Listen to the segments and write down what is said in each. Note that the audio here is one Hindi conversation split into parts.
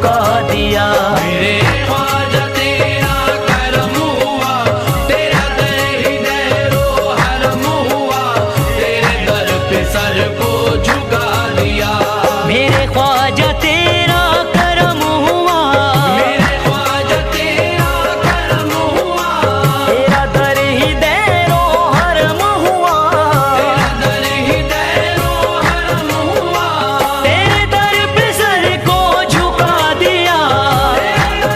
झुका दिया। मेरे ख्वाजा तेरा करम हुआ, तेरा दर हिदायत हरम हुआ, तेरे दर पे सर को झुका दिया। मेरे ख्वाजा तेरा करम हुआ, मेरे ख्वाजा तेरा करम हुआ, तेरा दर हिदायत हरम हुआ, तेरा दर हिदायत हरम हुआ, तेरे दर पे सर को झुका दिया। तेरे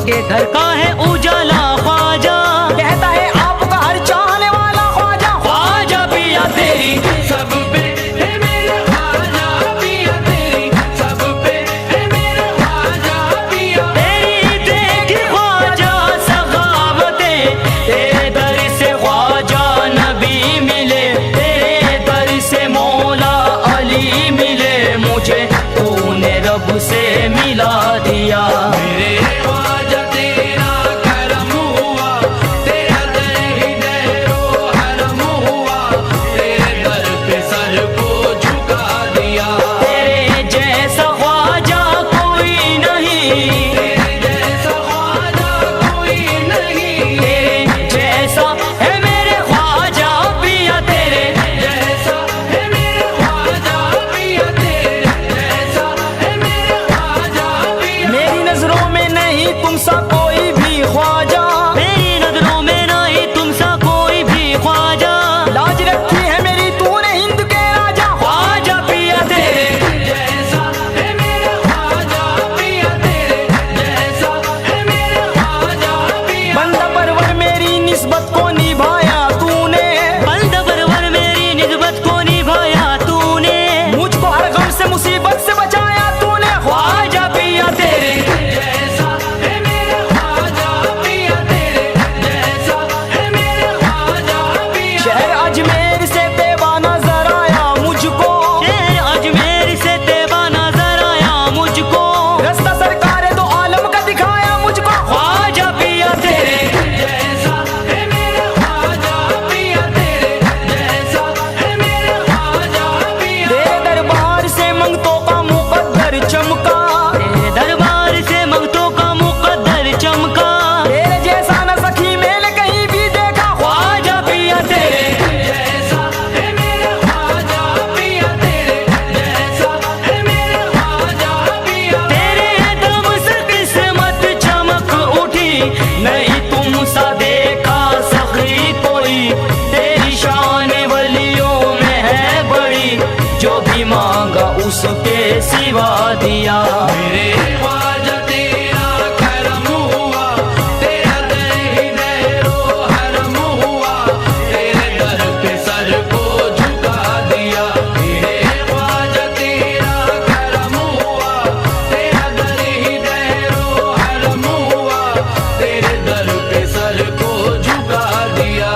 के घर का है उजाला ख्वाजा, कहता है आपका हर चाहने वाला ख्वाजा। ख्वाजा पिया तेरी सब पे है मेरे ख्वाजा पिया तेरी, सब पे है मेरे ख्वाजा पिया। तेरी देखी ख्वाजा सखावते, तेरे दर से ख्वाजा नबी मिले, तेरे दर से मौला अली मिले, मुझे तूने रब से मिला दिया। मेरे ख्वाजा तेरा करम हुआ, तेरा दर हृदय रो हरम हुआ, तेरे दर पे सर को झुका दिया। तेरे जैसा ख्वाजा कोई नहीं, तेरे जैसा ख्वाजा कोई नहीं, तेरे जैसा है मेरे ख्वाजा पिया, तेरे जैसा है मेरे ख्वाजा पिया तेरे, जैसा है मेरे ख्वाजा पिया। मेरी नजरों में नहीं तुम सा कोई भी ख्वाजा, मेरी नजरों में नहीं तुम सा कोई भी ख्वाजा, लाज रखी है मेरी तूने हिंद के राजा। ख्वाजा पिया तेरे जैसा है मेरे ख्वाजा पिया तेरे, जैसा है मेरे ख्वाजा पिया। बंदा परवर मेरी निस्बत को निभाया तूने, बंदा परवर मेरी निस्बत को निभाया तूने, मुझको हर गम से मुसीबत से बचाया तूने। ख्वाजा पिया तेरे जैसा है मेरे ख्वाजा पिया तेरे, जैसा है मेरे ख्वाजा पिया। शहर अजमेर से तेवा नजर आया मुझको, शेर अजमेर से तेबा नजर आया मुझको, रास्ता सरकार दो आलम का दिखाया मुझको। ख्वाजा पिया तेरे जैसा है मेरे ख्वाजा पिया तेरे, जैसा है मेरे ख्वाजा पिया। तेरे दरबार से मंगतों का मुकद्दर चमका, तेरे दरबार से मंगतों का मुकद्दर चमका, तेरे जैसा न सखी मैंने कहीं भी देखा। ख्वाजा पिया तेरे जैसा है मेरे ख्वाजा पिया तेरे, जैसा है मेरे ख्वाजा पिया। तेरे दम से किस्मत चमक उठी, नहीं तुम सा देखा सखी कोई, तेरी शान वलियों में है बड़ी, जो भी मांगा उसके सिवा दिया। मेरे ख्वाजा तेरा करम हुआ, तेरा दर हृदय रो हरम हुआ, तेरे दर पे सर को झुका दिया। मेरे ख्वाजा तेरा करम हुआ, तेरा दर हृदय रो हरम हुआ, तेरे दर पे सर को झुका दिया।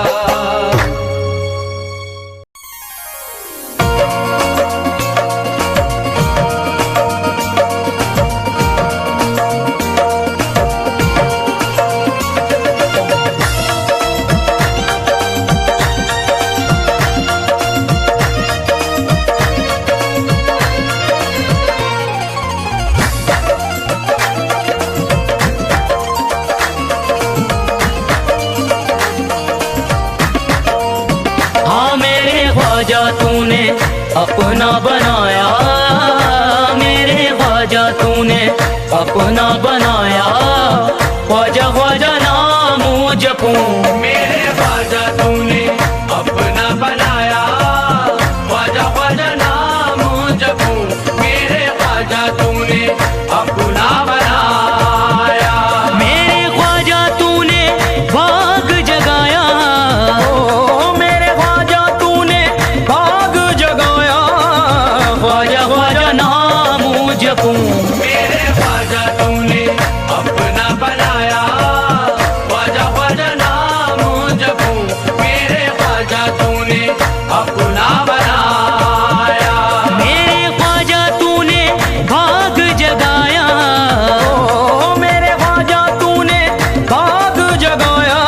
हाँ मेरे ख्वाजा तूने अपना बनाया, मेरे ख्वाजा तूने अपना बनाया, ख्वाजा ख्वाजा नाम जपूं, मेरे ख्वाजा तूने अपना बनाया, ख्वाजा ख्वाजा नाम जपूं, मेरे ख्वाजा तूने अपना बनाया। मेरे ख्वाजा तूने भाग जगाया, ओ मेरे ख्वाजा तूने भाग जगाया, ख्वाजा ख्वाजा नाम जपूं, मेरे ख्वाजा तूने अपना बनाया, ख्वाजा ख्वाजा नाम जपूं, मेरे ख्वाजा तूने अपना बनाया। मेरे ख्वाजा तूने भाग जगाया, ओ मेरे ख्वाजा तूने भाग जगाया,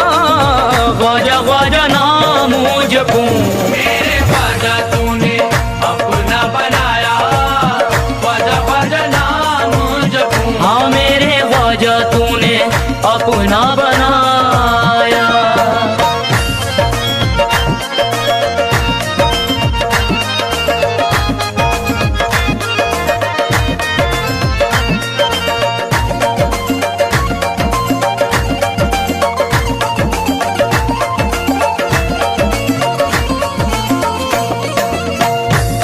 ख्वाजा ख्वाजा नाम जपूं, मेरे ख्वाजा तूने अपना बनाया, ख्वाजा ख्वाजा नाम जपूं। हाँ मेरे ख्वाजा तूने अपना बनाया।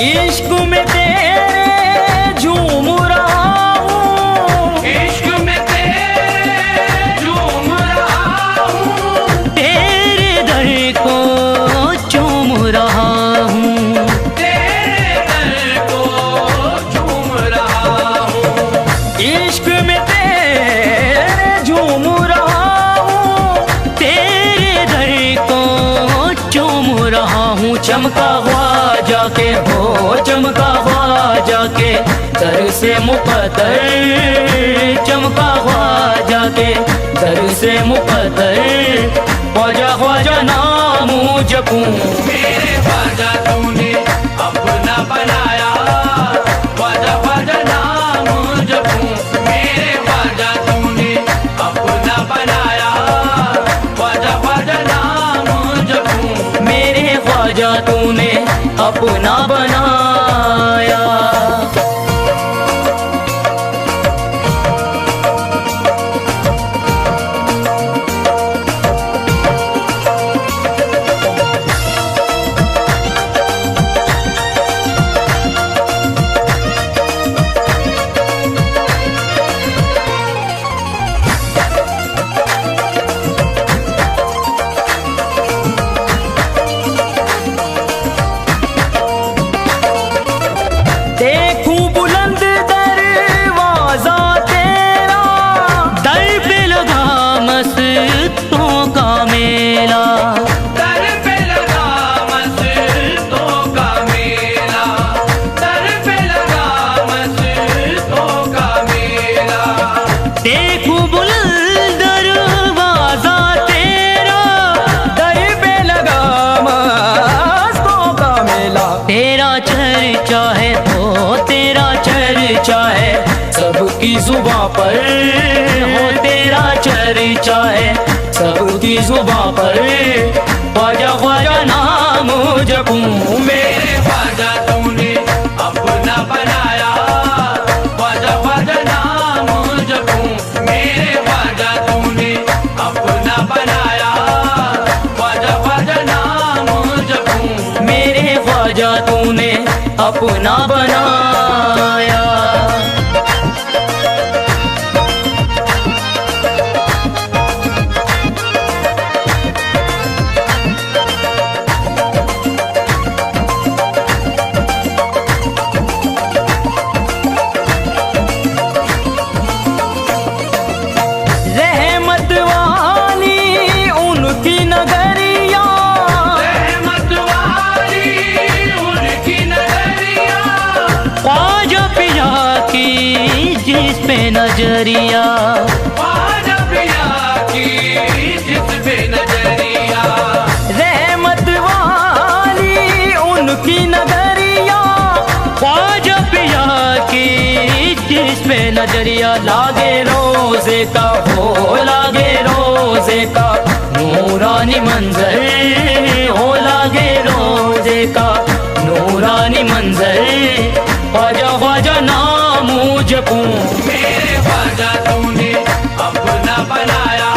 इश्क में तेरे झूम रहा हूँ, इश्क में तेरे चमका ख्वाजा के हो, चमका ख्वाजा के दर से मुक़द्दर, चमका ख्वाजा के दर से मुक़द्दर। ख्वाजा ख्वाजा नाम जपूं, मेरे ख्वाजा तूने अपना बनाया, ख्वाजा ख्वाजा नाम जपूं, मेरे ख्वाजा तूने अपना बनाया, ख्वाजा ख्वाजा नाम जपूं, मेरे ख्वाजा तूने अपना बनाया। देखूं बुलंद दरवाजा तेरा, दर पे लगा मस्तों का मेला, दर पे लगा मस्तों का मेला, दर पे लगा मस्तों का मेला। देखूं बुलंद दरवाजा तेरा, दर पे लगा मस्तों का मेला। तेरा चर्चा है हो, तेरा चर्चा है सबकी जुबां पर हो, तेरा चर्चा है सबकी जुबां पर। ख्वाजा ख्वाजा नाम जपूं, मेरे ख्वाजा तूने अपना बनाया, ख्वाजा ख्वाजा नाम जपूं, मेरे ख्वाजा तूने अपना बनाया, ख्वाजा ख्वाजा नाम जपूं, मेरे ख्वाजा तूने अपना बनाया। रहमत वाली उनकी नगरिया, रहमत वाली उनकी नजरिया, ख्वाजा पिया की जिस पे नजरिया, ख्वाजा पिया की जिस पे नजरिया, रहमत वाली उनकी नगरिया। ख्वाजा पिया की जिस पे नजरिया। लागे रोजे का हो, लागे रोजे का नूरानी मंजर हो, लागे रोजे का नूरानी मंजर। ख्वाजा ख्वाजा नाम जपूं, मेरे ख्वाजा तूने अपना बनाया,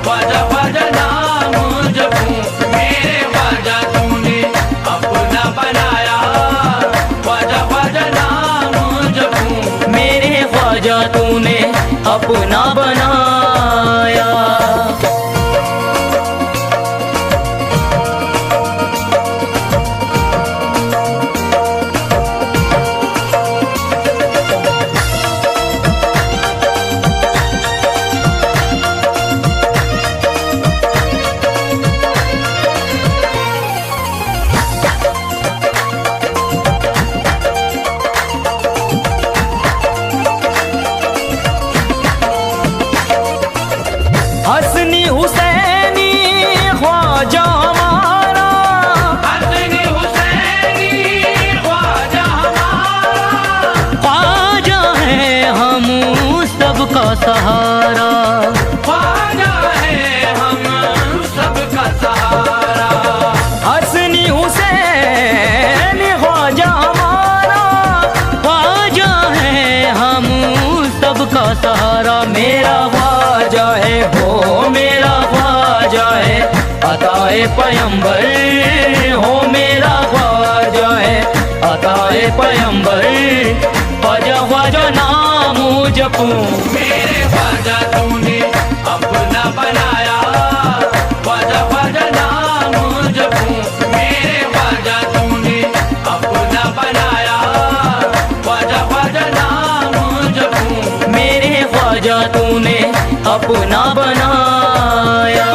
ख्वाजा ख्वाजा नाम जपूं, मेरे ख्वाजा तूने अपना बनाया, ख्वाजा ख्वाजा नाम जपूं, मेरे ख्वाजा तूने अपना बनाया। हसनी हुसैनी ख्वाजा हमारा, हसनी हुसैनी ख्वाजा हमारा, ख्वाजा है हम सबका सहारा, ख्वाजा है हम सबका सहारा। हसनी हुसैन ख्वाजा हमारा, ख्वाजा है हम सबका सहारा। मेरा ख्वाजा है हो, मेरा ख्वाजा है अताए पैगंबर हो, मेरा ख्वाजा है अताए पैगंबर। ख्वाजा ख्वाजा नाम जपूं, मेरे ख्वाजा तूने अपना बनाया, ख्वाजा ख्वाजा नाम जपूं, मेरे ख्वाजा तूने अपना बनाया, ख्वाजा ख्वाजा नाम जपूं, मेरे ख्वाजा तूने अपना बनाया।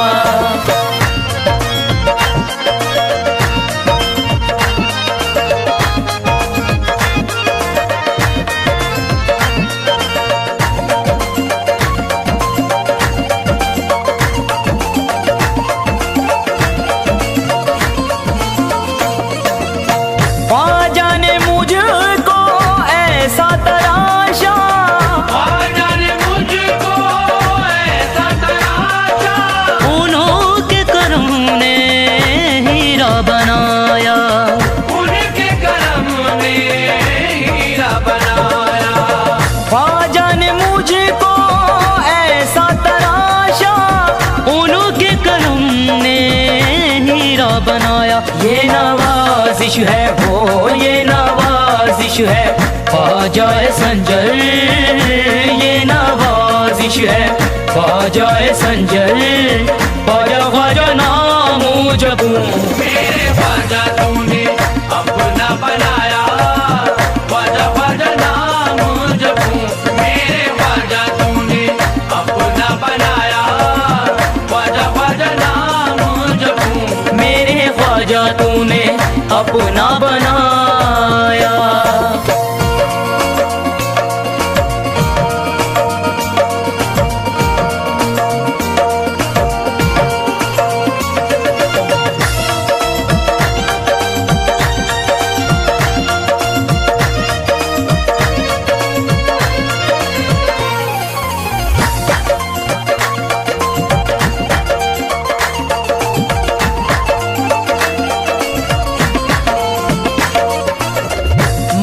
नवाजिश है हो ये नवाजिश है ख्वाजा संजर, ये नवाजिश है ख्वाजा संजर। ख्वाजा ख्वाजा नाम जपूं मेरे ख्वाजा तूने अपना बनाया, ख्वाजा ख्वाजा नाम जपूं मेरे ख्वाजा तूने अपना बनाया, ख्वाजा ख्वाजा नाम जपूं मेरे ख्वाजा तूने अपना बनाया।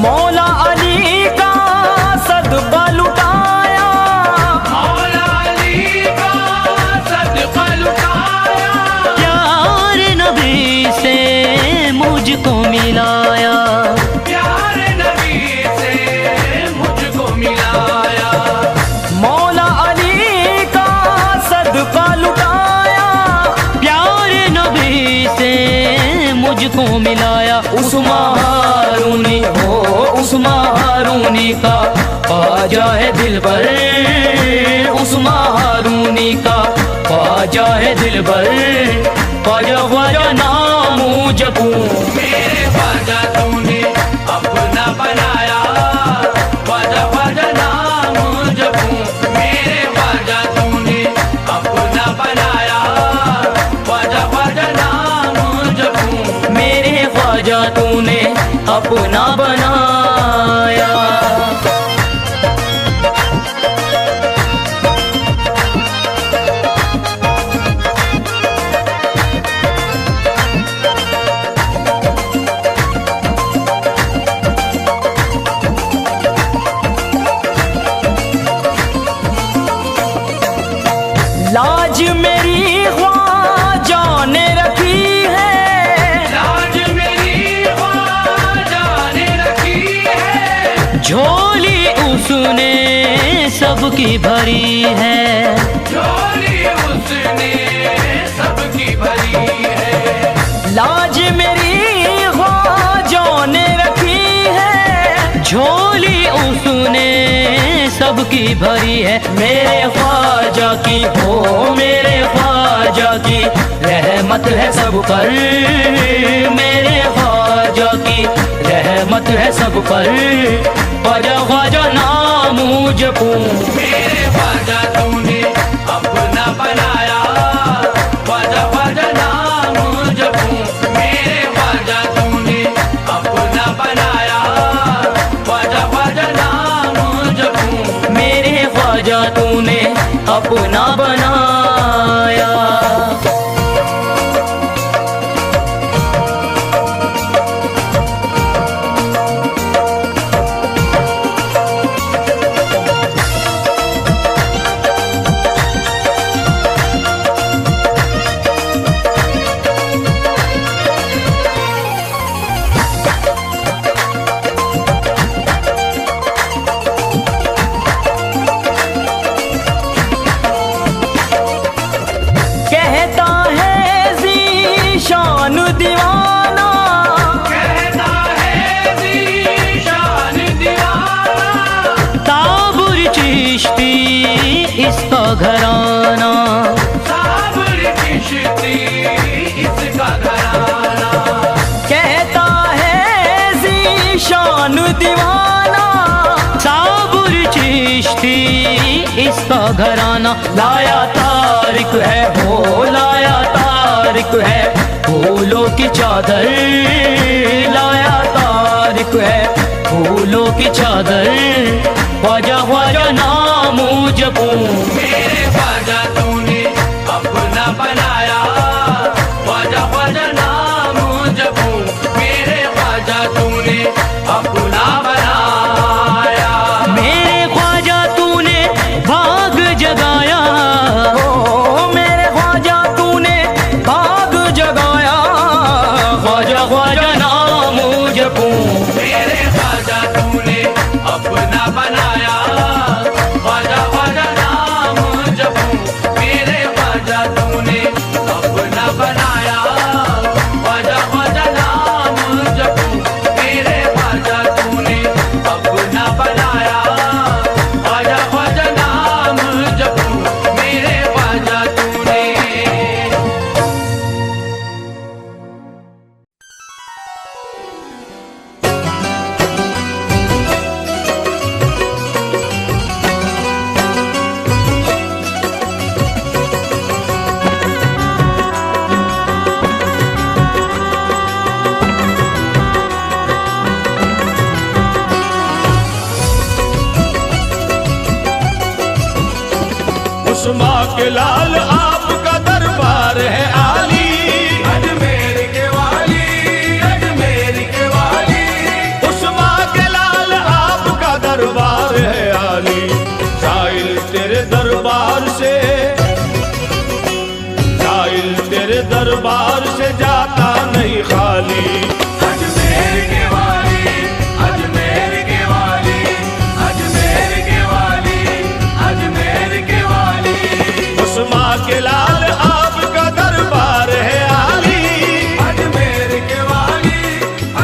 मौला अली का सदका लुटाया, मौला अली का सदका लुटाया, प्यार नबी से मुझको मिलाया, प्यार नबी से मुझको मिलाया। मौला अली का सदका लुटाया, प्यार नबी से मुझको मिलाया। उस मारूनी हो उस मारूनी का ख्वाजा है दिलबर, उस मारूनी का ख्वाजा है दिलबर। ख्वाजा ख्वाजा नाम जपूं मेरे ख्वाजा तूने अपना बनाया, ख्वाजा ख्वाजा नाम जपूं मेरे ख्वाजा तूने अपना बनाया, ख्वाजा ख्वाजा नाम जपूं मेरे ख्वाजा तूने अपना बनाया। लाज मेरी ख्वाजा ने रखी है, लाज मेरी ख्वाजा ने रखी है, झोली उसने सबकी भरी है, झोली उसने सबकी भरी है। लाज मेरी ख्वाजा ने रखी है, झोली उसने सबकी भरी है। मेरे ख्वाजा की हो मेरे ख्वाजा की रहमत है सब पर, मेरे ख्वाजा की रहमत है सब पर। ख्वाजा ख्वाजा नाम जपूं मेरे ख्वाजा तूने अपना बनाया, ख्वाजा ख्वाजा नाम जपूं मेरे ख्वाजा तूने अपना बनाया, ख्वाजा ख्वाजा नाम जपूं मेरे ख्वाजा तूने अपना बनाया। कहता है ज़ीशान दीवाना, कहता है ज़ीशान दीवाना, ताबुर चिश्ती इसका घराना, साबर चिश्ती इसका घराना। कहता है ज़ीशान दीवाना, ताबुर चिश्ती इसका घराना। लाया तारिक है हो लाया तारिक है फूलों की चादर, लाया तारिक है फूलों की चादर। ख्वाजा ख्वाजा नाम जपूं मेरे ख्वाजा तूने अपना बनाया, ख्वाजा ख्वाजा नाम जपूं मेरे ख्वाजा तूने अपना बनाया। मेरे ख्वाजा तूने भाग जगाया, ओ मेरे ख्वाजा तूने भाग जगाया, ख्वाजा ख्वाजा नाम लाल आपका दरबार है आली। अजमेर के वाली, अजमेर के वाली, उस्मा के लाल आपका दरबार है आली। साइल तेरे दरबार से, साइल तेरे दरबार से जाता नहीं खाली। अजमेर के वाली, अजमेर के वाली, अजमेर के वाली, अजमेर के वाली, उस्मा के लाल आपका दरबार है आली। अजमेर के वाली,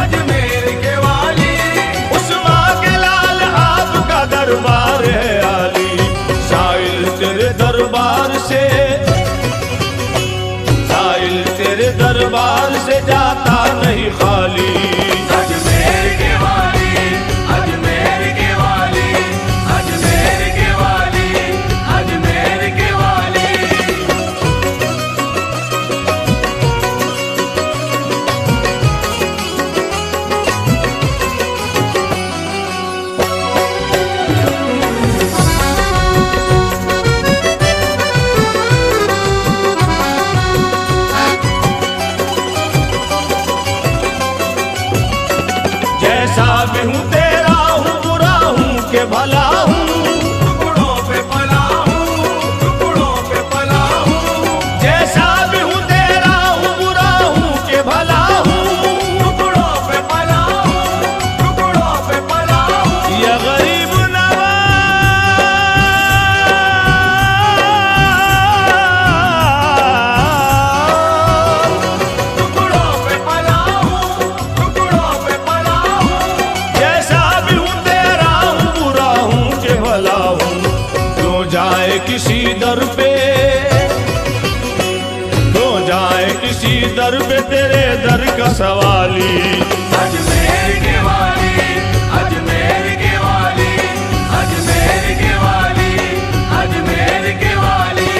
अजमेर के वाली, उस्मा के लाल आपका दरबार है आली। साइल तेरे दरबार से, साइल तेरे दरबार से जाता नहीं खाली। अजमेर के वाली, अजमेर के वाली, अजमेर के वाली, अजमेर के वाली। जैसा भी हूँ तेरा हूँ, बुरा हूँ के भला हूँ। टुकड़ों पे पला हूँ, टुकड़ों पे पला हूँ, जैसा भी हूँ तेरा हूँ, बुरा हूँ के भला हूँ। टुकड़ों पे पला हूँ, टुकड़ों पे पला हूँ। या गरीब टुकड़ों पे पला हूँ, टुकड़ों पे पला हूँ। जैसा भी हूँ तेरा हूँ, बुरा हूँ के भला हूँ। क्यों जाए किसी दर पे, क्यों जाए किसी दर पे तेरे दर का सवाली। अजमेर के वाली, अजमेर के वाली, अजमेर के वाली, अजमेर के वाली।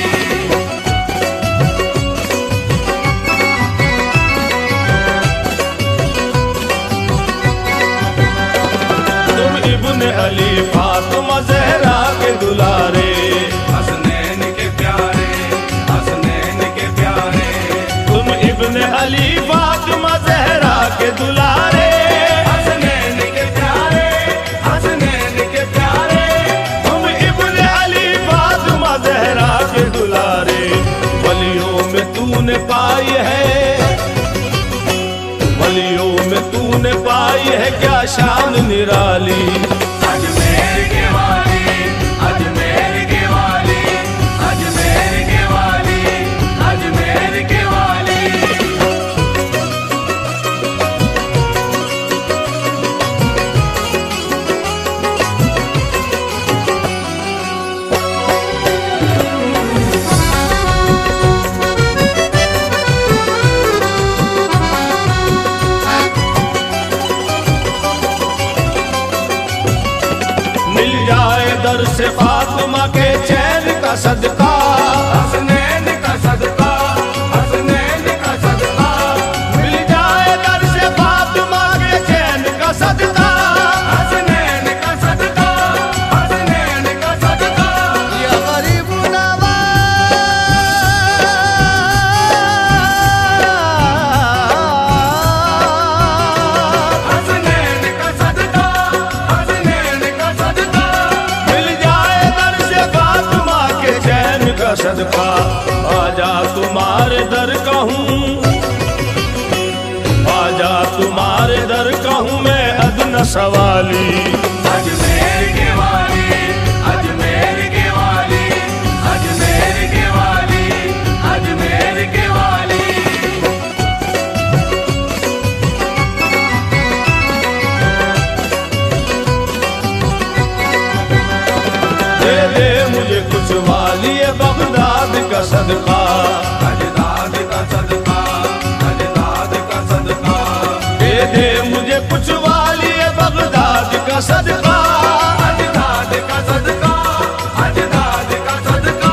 तुम इब्न अली फातिमा ज़हरा के दुलारे। हसनैन के प्यारे, हसनैन के प्यारे, तुम इब्न अली फातिमा ज़हरा के दुलारे। हसनैन के प्यारे, हसनैन के प्यारे। तुम इब्न अली फातिमा ज़हरा के दुलारे। वलियों में तूने पाई है, वलियों में तूने पाई है क्या शान निराली। अजमेर के वाली, अजमेर के वाली, अजमेर के वाली, अजमेर के वाली। मिल जाए दर से फातिमा के चैन का सदका। हसनैन का सदका, हसनैन का सदका, मिल जाए दर से फातिमा के चैन का सदका। हसनैन का सदका, हसनैन का सदका। या गरीब हसनैन का सदका, हसनैन का सदका। मिल जाए दर से फातिमा के चैन का सदका। आजा तुम्हारे दर का हूँ, आजा तुम्हारे दर का हूँ मैं अदना सवाली। अजमेर के वाली, अजमेर के वाली, अजमेर के वाली, अजमेर के वाली। दे दे मुझे कुछ वाली बगदाद का सदका। अजदाद का सदका, अजदाद का सदका, दे दे मुझे कुछ वाली बगदाद का सदका। अजदाद का सदका, अजदाद का सदका।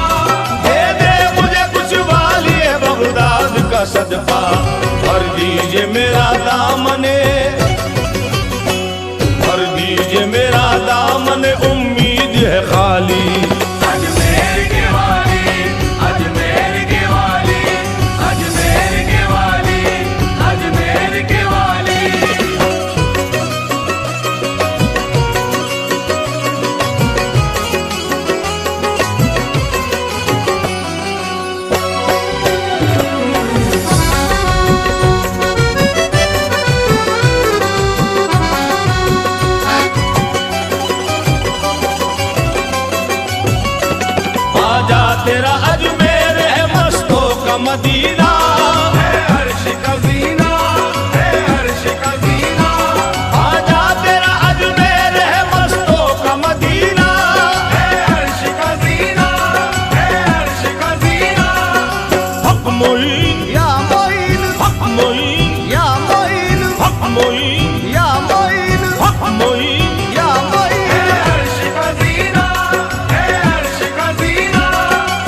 दे दे मुझे कुछ वाली बगदाद का सदका। भर दीजिए मेरा दामने, भर दीजिए मेरा दामन, उम्मीद है खाली। अजमेर के वाली, अजमेर मदीना, है अर्श का जीना, है अर्श का जीना, आजा तेरा अजमेर है मस्तों का मदीना, है अर्श का जीना, है अर्श का जीना। हक मोइन या मोइन हक मोइन या मोइन हक मोइन या मोइन हक मोइन या मोइन है अर्श का जीना, है अर्श का जीना,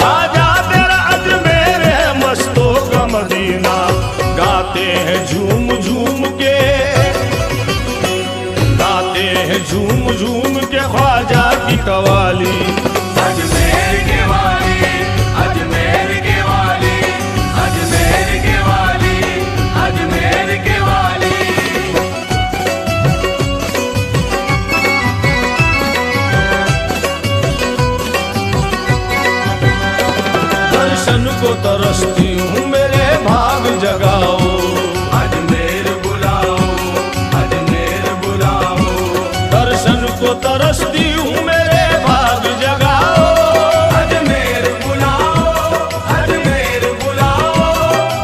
आजा तेरा अजमेर है मस्तों का मदीना। गाते हैं झूम झूम के, गाते हैं झूम झूम के ख्वाजा की कवाली। अजमेर के वाली, अजमेर के वाली, अजमेर के वाली, अजमेर के वाली। दर्शन को तरसती हूँ मेरे भाग जगाओ, अजमेर बुलाओ, अजमेर बुलाओ, दर्शन को तरसती हूँ मेरे भाग जगाओ, अजमेर बुलाओ, अजमेर बुलाओ,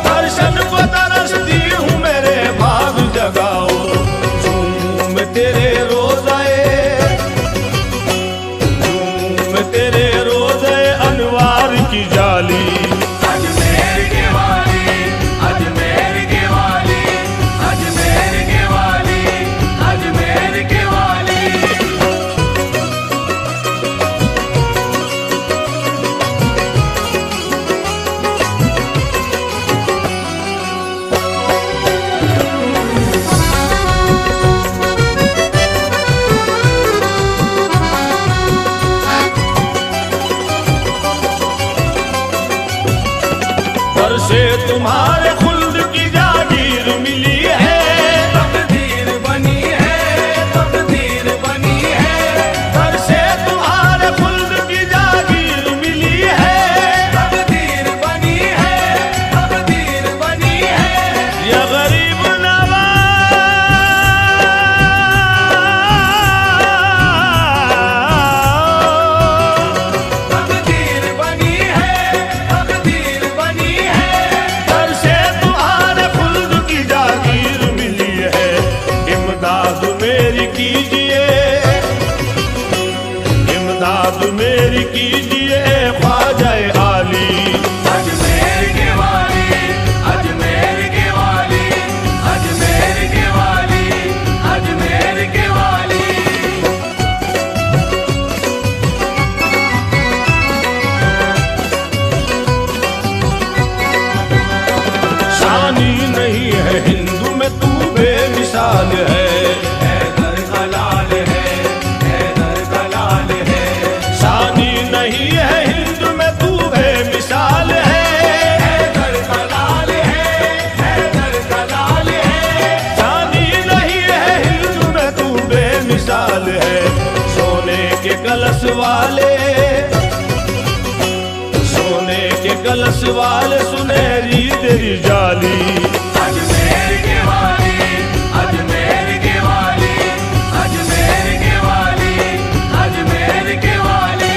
दर्शन को तरसती हूँ मेरे भाग जगाओ। झूम तेरे रोज़े, झूम तेरे रोज़े अनवार की जाली। अजमेर के वाली, अजमेर के वाली, अजमेर के वाली, अजमेर के वाली। घर से तुम्हारे खुल्द की जागीर मिली है, तकदीर बनी है, तकदीर बनी है, घर से तुम्हारे खुल्द की जागीर मिली है। तकदीर बनी है, तकदीर बनी है, या गरीब नवाज, तकदीर बनी है, तकदीर बनी है, घर से तुम्हारे खुल्द की जागीर मिली है। इमदाद मेरी कीजिए, इमदाद मेरी कीजिए ख्वाजा आली। अजमेर के वाली, अजमेर के वाली, अजमेर के वाली, अजमेर के वाली। शानी नहीं है हिंदू में तू बेमिसाल है, हैदर का लाल है, हैदर का लाल है, शानी नहीं है हिंदू में तू बेमिसाल है, हैदर का लाल है, हैदर का लाल है, शानी नहीं है हिंदू में तू बेमिसाल है। सोने के कलश वाले, सोने के कलश वाले सुनहरी तेरी जाली। अजमेर के वाली, अजमेर के वाली, अजमेर के वाली, अजमेर के वाली।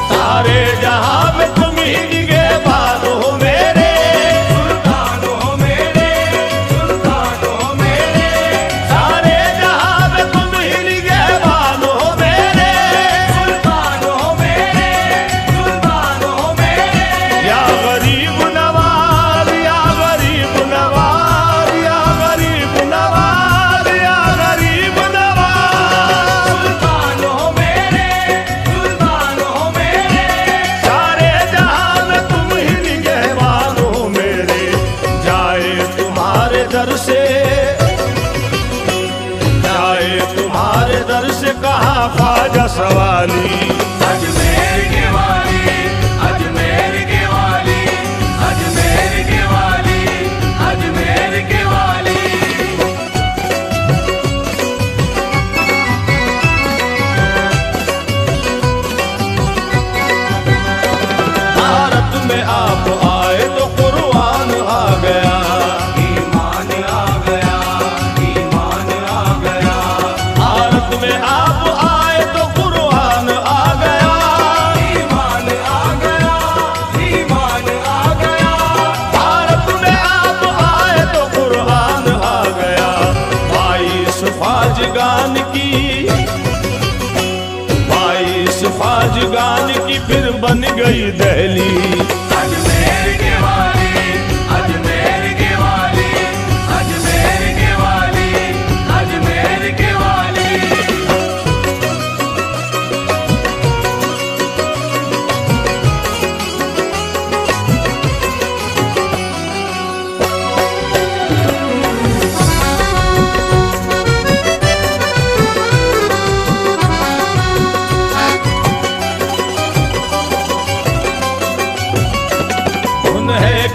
सारे जहां में तुम ही निगहबान हो मेरे, सुल्तान हो मेरे, सुल्तान हो मेरे, सारे जहां में तुम ही निगहबान हो मेरे। सुल्तान हो मेरे, सुल्तान हो मेरे। या गरीब नवाज, या गरीब नवाज, या गरीब नवाज, या गरीब नवाज। सुल्तान हो मेरे, सुल्तान हो मेरे, सारे जहां में तुम ही निगहबान हो मेरे। जाए तुम्हारे दर से, जाए तुम्हारे दर से कहा ख्वाजा सवाली। अजमेर के वाली, अजमेर के वाली, अजमेर के वाली, अजमेर के वाली। बन गई दहली। अजमेर के वाली, अजमेर के वाली, अजमेर के वाली, अजमेर के वाली।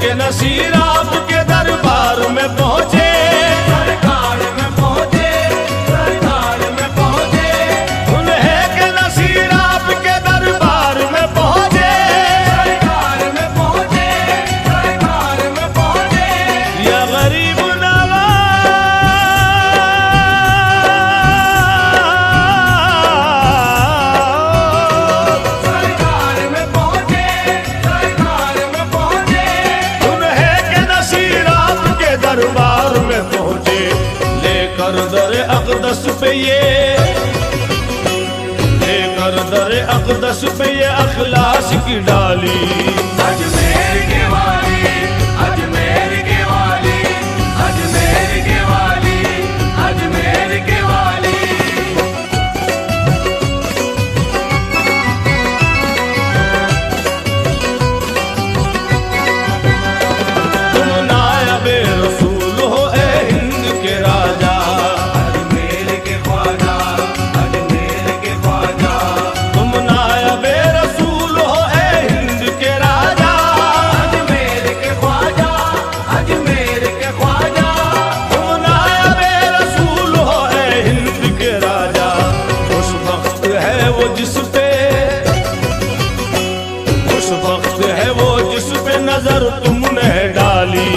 के नसीर आपके दरबार में पहुंचे, सरकार में पहुंचे, सरकार में पहुंचे। उन्हें के नसीर आपके दरबार में पहुंचे, सरकार में पहुंचे, सरकार में पहुंचे। या गरीब नवाज, सरकार में पहुंचे, सरकार में पहुंचे। दरबार में पहुंचे, लेकर दर अक़दस पे ये, लेकर दर अक़दस पे ये अखलास की डाली। अजमेर के वाली, अजमेर के वाली, अजमेर के वाली, अजमेर के वाली। तुम नायबे रसूल हो ए हिंद के राजा, अजमेर के ख्वाजा, अजमेर के ख्वाजा। तुम नायबे रसूल हो ए हिंद के राजा, अजमेर के ख्वाजा, अजमेर के ख्वाजा। तुम नायबे रसूल हो ए हिंद के राजा। खुशबख्त है वो जिस पे, खुशबख्त है वो जिस पे नजर तुमने डाली।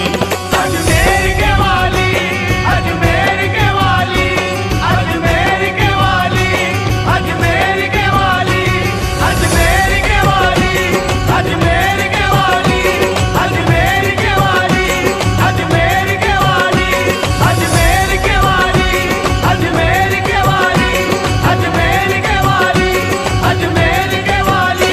अजमेर के वाली, अजमेर के वाली, अजमेर के वाली, अजमेर के वाली, अजमेर के वाली, अजमेर के वाली, अजमेर के वाली, अजमेर के वाली, अजमेर के वाली, अजमेर के वाली, अजमेर के वाली, अजमेर के वाली।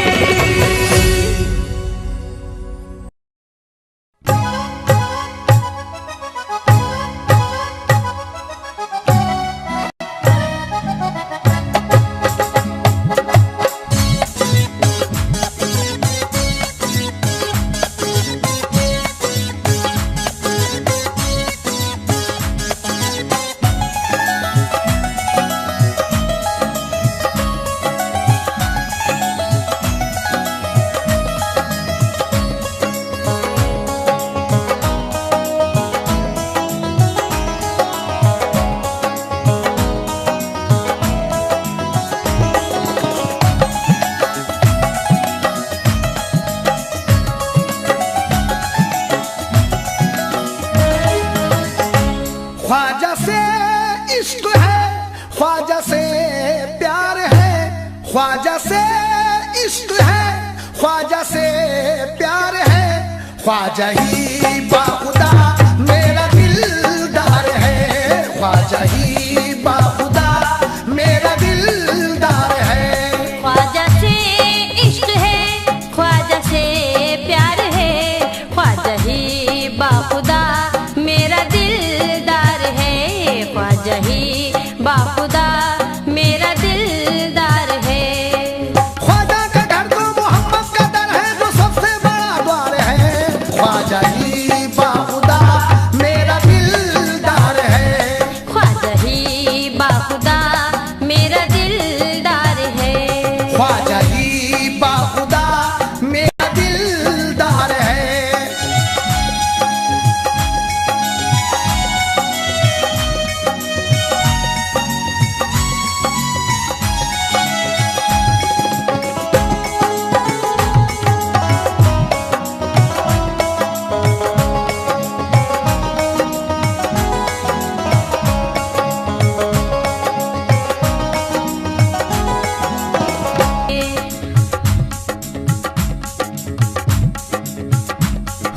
ख्वाजा से इश्क है, ख्वाजा से प्यार है, ख्वाजा से इश्क है, ख्वाजा से प्यार है। ख्वाजा ही बाखुदा मेरा दिलदार है, ख्वाजा ही बाखुदा मेरा दिलदार है। ख्वाजा से इश्क है, ख्वाजा से प्यार है, ख्वाजा ही बाखुदा मेरा दिलदार है, ख्वाजा ही बाखुदा मेरा दिलदार है। ख्वाजा का घर तो मोहम्मद का दर है, जो सबसे बड़ा द्वार है। ख्वाजा ही बाखुदा मेरा दिलदार है, ख्वाजा ही बाखुदा मेरा दिलदार है। ख्वाजा ही बाखुदा मेरा दिलदार है।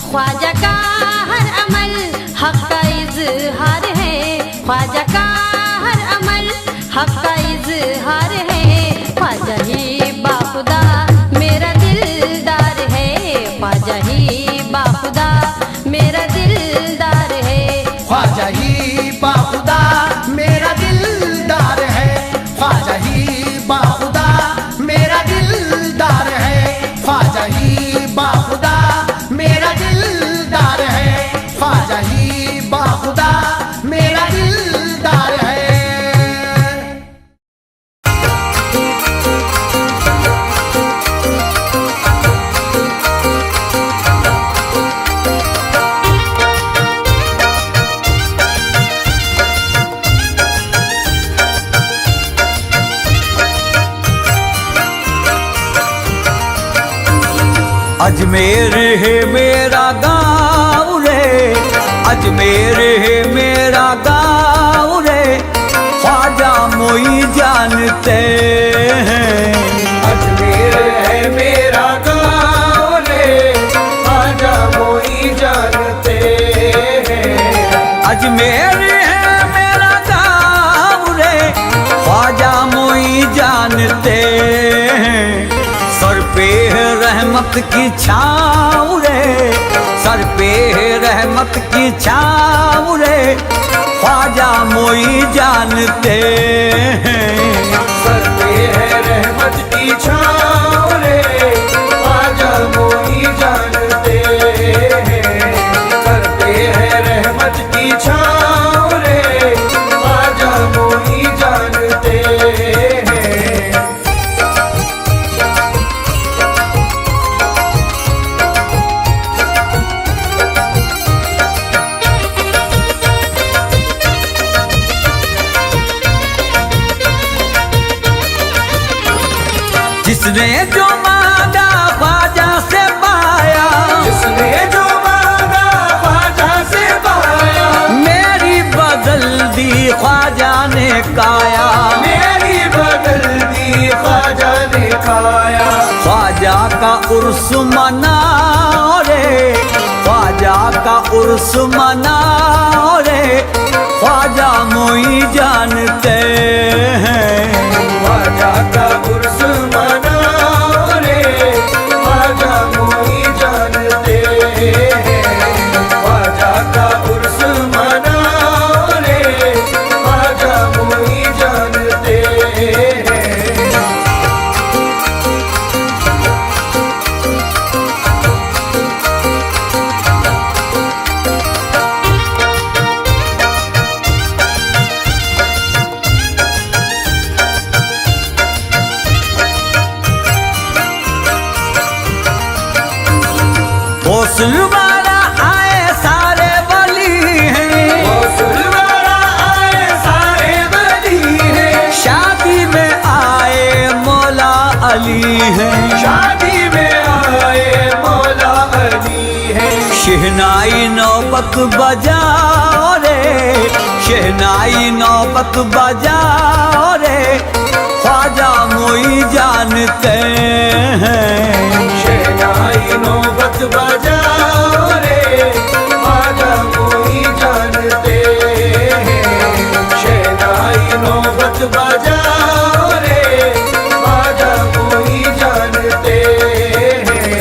ख्वाजा का हर अमल हक का इजहार है, ख्वाजा का हर अमल हक का इजहार है। ख्वाजा ही बाखुदा मेरा दिल अजमेर है मेरा गाँव रे, अजमेर है मेरा गाँव रे, ख्वाजा मोई जानते हैं। अजमेर है मेरा गाँव रे, ख्वाजा मोई जानते हैं। अजमेर है मेरा गाँव रे, ख्वाजा मोई जानते हैं। सर पे है रहमत की छाँव रे, सर पे है रहमत की छाँव रे, ख्वाजा मोई जानते हैं। सर पे है रहमत की छाँव रे, ख्वाजा मोई जानते हैं। सर पे है रहमत की छाँव रे, ख्वाजा मोई जानते हैं। जिसने जो मांगा ख्वाजा से पाया, जिसने जो मांगा ख्वाजा से पाया। मेरी बदल दी ख्वाजा ने काया, मेरी बदल दी ख्वाजा ने काया। ख्वाजा का उर्स मनाओ रे, ख्वाजा का उर्स मनाओ रे, ख्वाजा मोई जानते हैं। ख्वाजा का उर्स मनाओ रे, ख्वाजा मोई जानते हैं। ख्वाजा का उर्स मनाओ रे, ख्वाजा मोई जानते हैं। गौसल वाला आए सारे वली हैं, गौसल वाला आए सारे वली हैं। शादी में आए मौला अली हैं। शादी में आए मौला अली हैं। शहनाई नौबत बजाओ रे, शहनाई नौबत बजाओ रे, ख्वाजा मोई जानते हैं। शहनाई नौबत बजाओ रे, ख्वाजा मोई जानते हैं। शहनाई नौबत बजाओ रे, ख्वाजा मोई जानते हैं।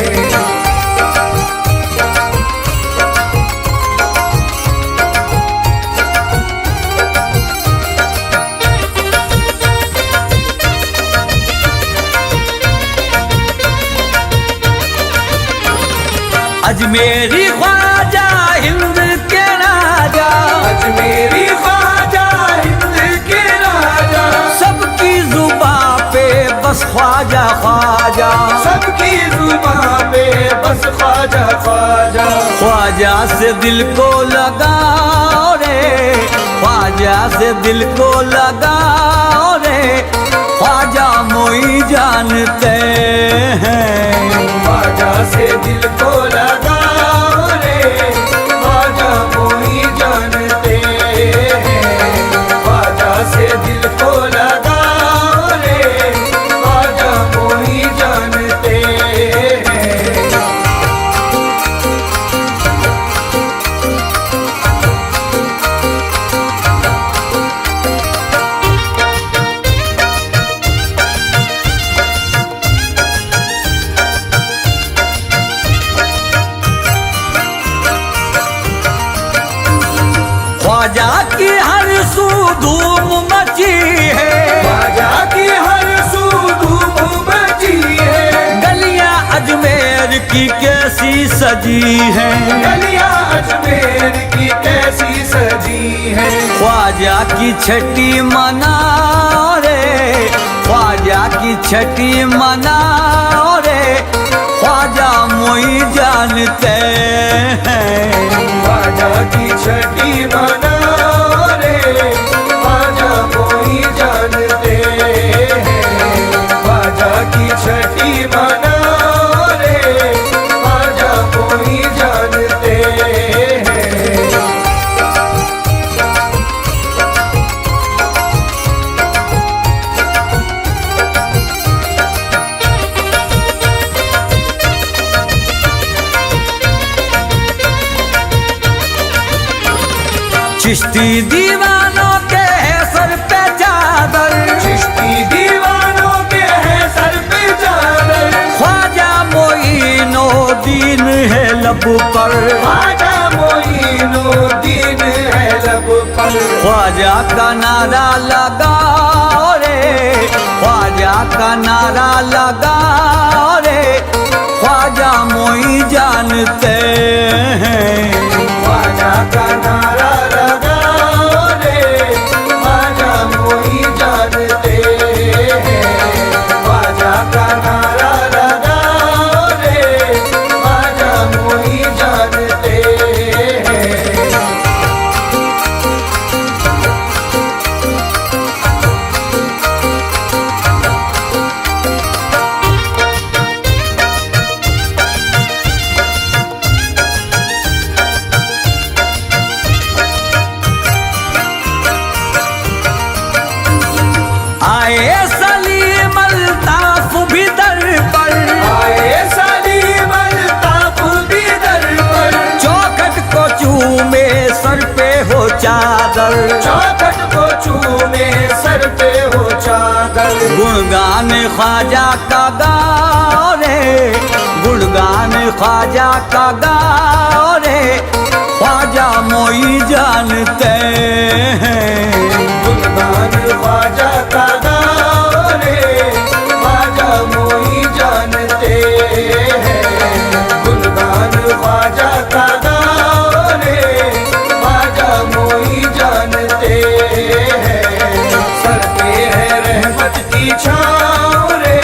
अजमेरी ख्वाजा हिंद के राजा, अजमेरी ख्वाजा हिंद के राजा। सबकी जुबां पे बस ख्वाजा ख्वाजा, सबकी जुबां पे बस ख्वाजा ख्वाजा। ख्वाजा से दिल को लगाओ रे, ख्वाजा से दिल को लगाओ रे, ख्वाजा मोई जानते हैं। ख्वाजा से दिल को लगाओ रे, ख्वाजा मोई जानते हैं। ख्वाजा से दिल को लगाओ रे, ख्वाजा मोई जानते हैं। ख्वाजा की हर सू धूम मची है, ख्वाजा की हर सू धूम मची है। गलियां अजमेर की कैसी सजी है, गलियां अजमेर की कैसी सजी है। ख्वाजा की छठी मनाओ रे, ख्वाजा की छठी मनाओ रे, ख्वाजा मोई जानते हैं। ख्वाजा की छठी मनाओ रे, ख्वाजा मोई जानते हैं। ख्वाजा की छठी मनाओ रे, चिश्ती दीवानों के है सर पे चादर, चिश्ती दीवानों के है सर पे चादर, ख्वाजा मोइनुद्दीन है लब पर, ख्वाजा मोइनुद्दीन है लब पर, ख्वाजा का नारा लगाओ रे, ख्वाजा का नारा लगाओ रे, ख्वाजा मोई जानते हैं, ख्वाजा का नारा लगाओ रे, ख्वाजा मोई जानते हैं, ख्वाजा का नारा लगाओ रे, ख्वाजा मोई जानते हैं। आए सलीम अल्ताफ भी दर पर, आए सलीम अल्ताफ भी दर पर, चौखट को चूमे सर पे हो चादर, चौखट को चूमे सर पे हो चादर, गुणगान ख्वाजा का गाओ रे, गुणगान ख्वाजा का गाओ रे, ख्वाजा मोई जानते हैं, गुणगान ख्वाजा का गाओ रे, ख्वाजा मोई जानते हैं, गुणगान ख्वाजा का गाओ रे, ख्वाजा मोई जानते हैं, सर पे है रहमत की छाँव रे,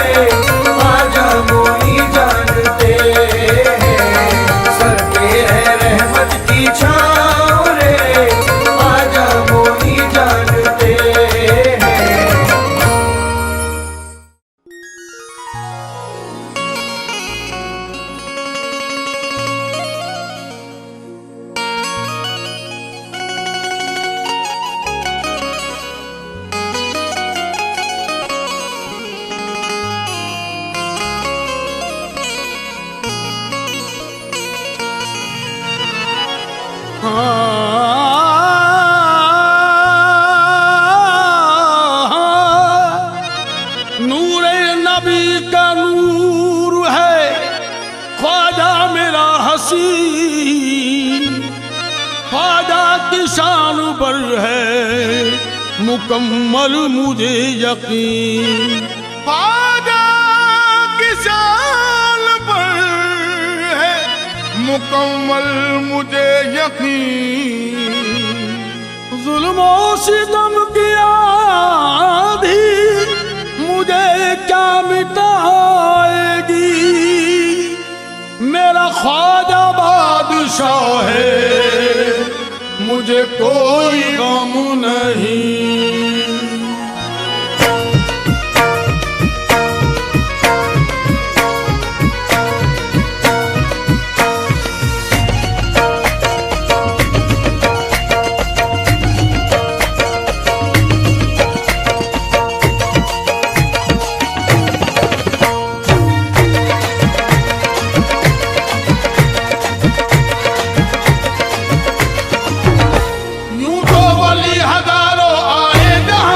ख्वाजा मोई जानते हैं, सर पे है रहमत की छाँव रे, ख्वाजा मोई जानते हैं। नूरे नबी का नूर है ख्वाजा मेरा हसी, ख्वाजा की शान पर है मुकम्मल मुझे यकीन, ख्वाजा की शान पर है मुकम्मल मुझे यकीन, जुल्म और सितम की आंधी मुझे क्या मिटाएगी, मेरा ख्वाजा बादशाह है मुझे कोई गम नहीं। यूं तो वली हजारों आए जहां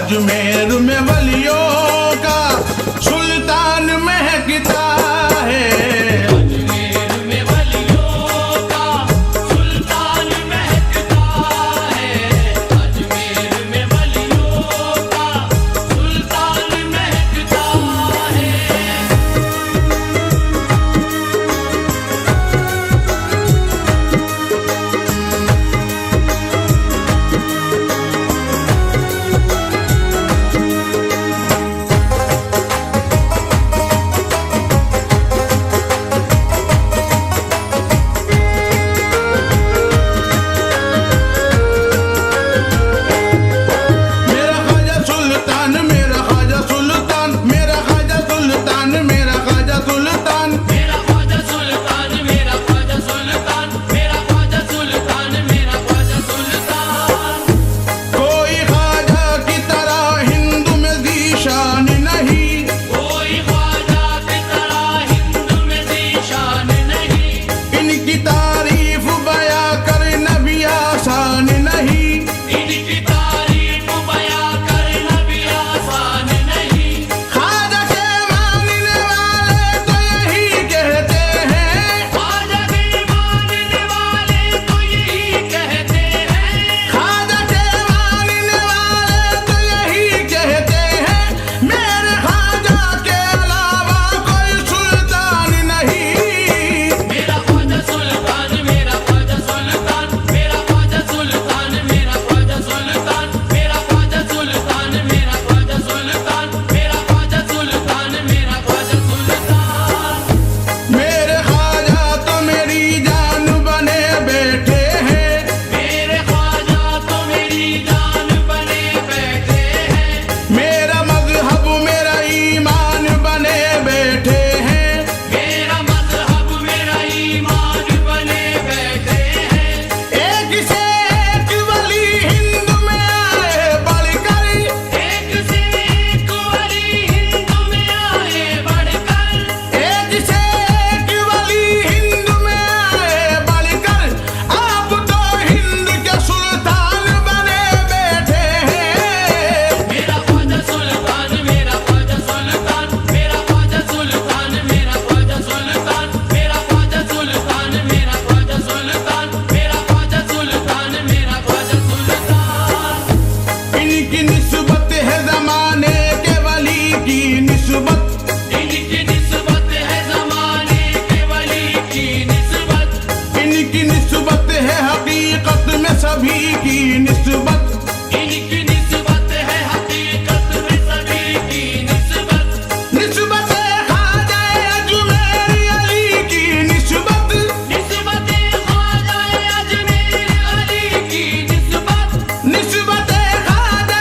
अजमेर में वलियों का सुल्तान महकता है। अजमेर में वलियों का सुल्तान महकता है। अजमेर में वलियों का सुल्तान महकता है। मेरा ख्वाजा सुल्तान, मेरा ख्वाजा सुल्तान, मेरा ख्वाजा सुल्तान, मेरा ख्वाजा सुल्तान, मेरा ख्वाजा सुल्तान, मेरा ख्वाजा सुल्तान, मेरा ख्वाजा सुल्तान, मेरा ख्वाजा सुल्तान। कोई ख्वाजा की तरह हिंदू में ज़ीशान नहीं, कोई ख्वाजा की तरह हिंदू में ज़ीशान नहीं। इनकी तारीफ बयां करना भी आसान नहीं। इनकी तारीफ बयां करना भी आसान नहीं। ख्वाजा के मानने वाले तो यही कहते हैं, ख्वाजा के मानने वाले तो यही कहते हैं। ख्वाजा के मानने वाले तो यही कहते हैं, मेरे ख्वाजा के अलावा कोई सुल्तान नहीं। मेरा ख्वाजा सुल्तान, मेरा ख्वाजा सुल्तान, मेरा ख्वाजा सुल्तान, मेरा ख्वाजा सुल्तान, मेरा ख्वाजा सुल्तान, मेरा ख्वाजा सुल्तान, मेरा ख्वाजा सुल्तान, मेरा ख्वाजा सुल्तान। मेरे ख्वाजा तो मेरी जान बने बैठे हैं, मेरे ख्वाजा तो मेरी जान बने बैठे हैं। मेरा मजहब मेरा ईमान बने बैठे हैं। मेरा मज़हब मेरा ईमान बने बैठे हैं। एक से एक वली हिंद में आए बढ़कर, एक से एक वली हिंद में आए बढ़कर। एक से एक वली हिंद में आए बढ़कर, आप तो हिंद के सुल्तान बने बैठे हैं। मेरा ख्वाजा सुल्तान, मेरा ख्वाजा सुल्तान, मेरा ख्वाजा सुल्तान, मेरा ख्वाजा सुल्तान, मेरा ख्वाजा सुल्तान, मेरा ख्वाजा सुल्तान, मेरा ख्वाजा सुल्तान, मेरा ख्वाजा सुल्तान। इनकी निस्बत है जमाने के वली की निस्बत, इनकी निस्बत है ज़माने के वली की निस्बत। इनकी निस्बत है हकीकत में सभी की निस्बत। इनकी निस्बत है हकीकत में सभी की निस्बत। निस्बत ख्वाजा अजमेर अली की निस्बत, निस्बत ख्वाजा अजमेर अली की निस्बत। निस्बत ख्वाजा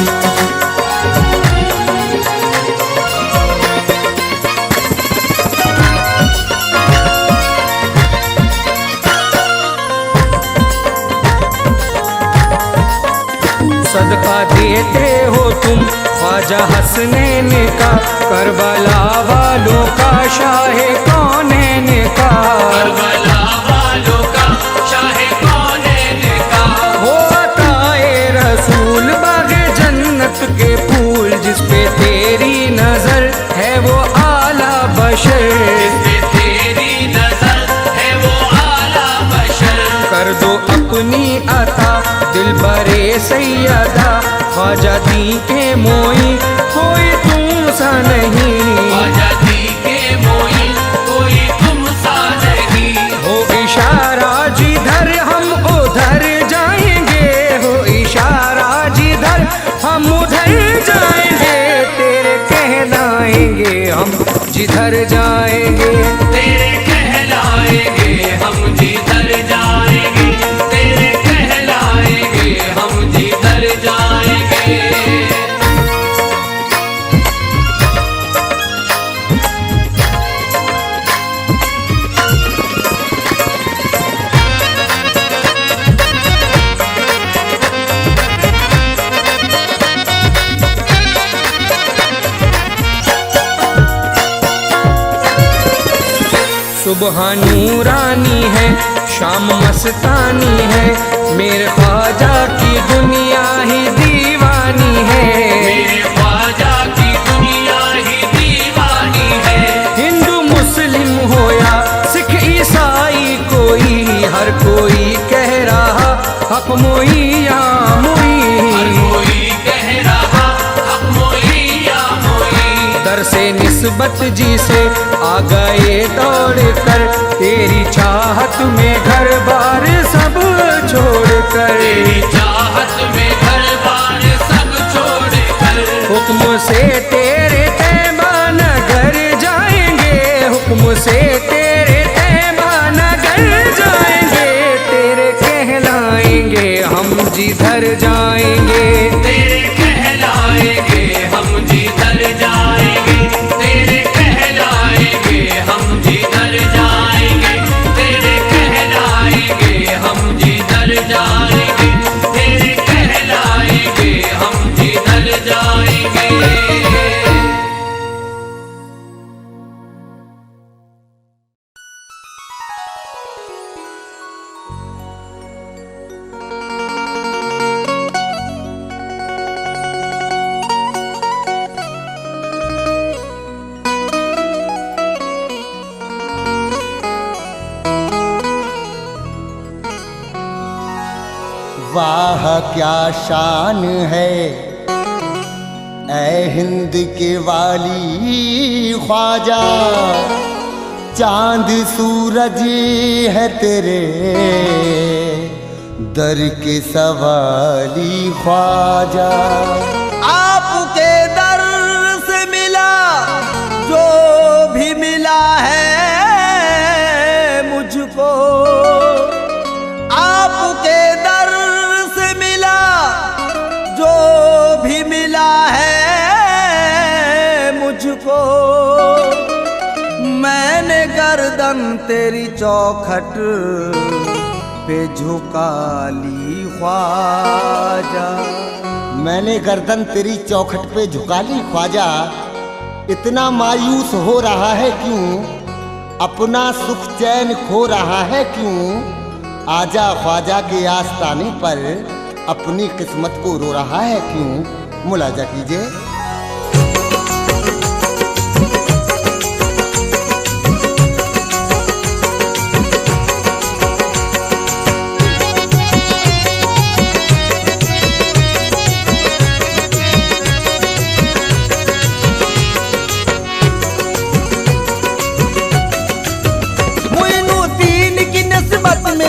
हो तुम ख्वाजा हसनैन का, करबला वालों का शाहे कौनैन का, करबला वालों का शाहे कौनैन का। हो अताए रसूल बागे जन्नत के फूल, जिस पे तेरी नजर है वो आला बशर, जिसपे तेरी नजर है वो आला बशर। कर दो अपनी अता दिल बरे सैयदा, ख्वाजा दी के मोई कोई तुम सा नहीं, ख्वाजा दी के मोई कोई तुम सा नहीं। हो इशारा जिधर हम उधर जाएंगे, हो इशारा जिधर हम उधर जाएंगे, तेरे कहलाएंगे हम जिधर जाएंगे, तेरे कहलाएंगे हम जिधर जाएंगे, तेरे कहलाएंगे हम जिधर जाएंगे। सुबह नूरानी है शाम मस्तानी है, मेरे ख्वाजा की दुनिया ही दीवानी है, मेरे ख्वाजा की दुनिया ही दीवानी है। हिंदू मुस्लिम हो या सिख ईसाई कोई, हर कोई कह रहा हक मोई या हर मोई, कोई कह रहा हक मोई या मोई। दर से निस्बत जी से आ गए दौड़ कर, तेरी चाहत में घर बार सब छोड़ कर, तेरी चाहत में घर बार सब छोड़ कर, हुक्म से तेरे तैबा नगर जाएंगे, हुक्म से तेरे तैबा नगर जाएंगे, तेरे कहलाएंगे हम जिधर जाएंगे, तेरे कहलाएंगे हम जिधर जाएंगे, तेरे कहलाएंगे हम जिधर जाएंगे, तेरे कहलाएंगे हम जिधर जाएंगे, तेरे कहलाएंगे हम जिधर जाएंगे। वाह क्या शान है ऐ हिंद के वाली ख्वाजा, चांद सूरज है तेरे दर के सवाली ख्वाजा। आपके दर से मिला जो भी मिला है मुझको, आपके दर से मिला जो भी मिला है मुझको, मैंने गर्दन तेरी चौखट पे झुका ली ख्वाजा। मैंने गर्दन तेरी चौखट पे झुका ली ख्वाजा। इतना मायूस हो रहा है क्यों, अपना सुख चैन खो रहा है क्यों, आजा ख्वाजा के आस्ताने पर अपनी किस्मत को रो रहा है क्यों, मुलाजा कीजिए।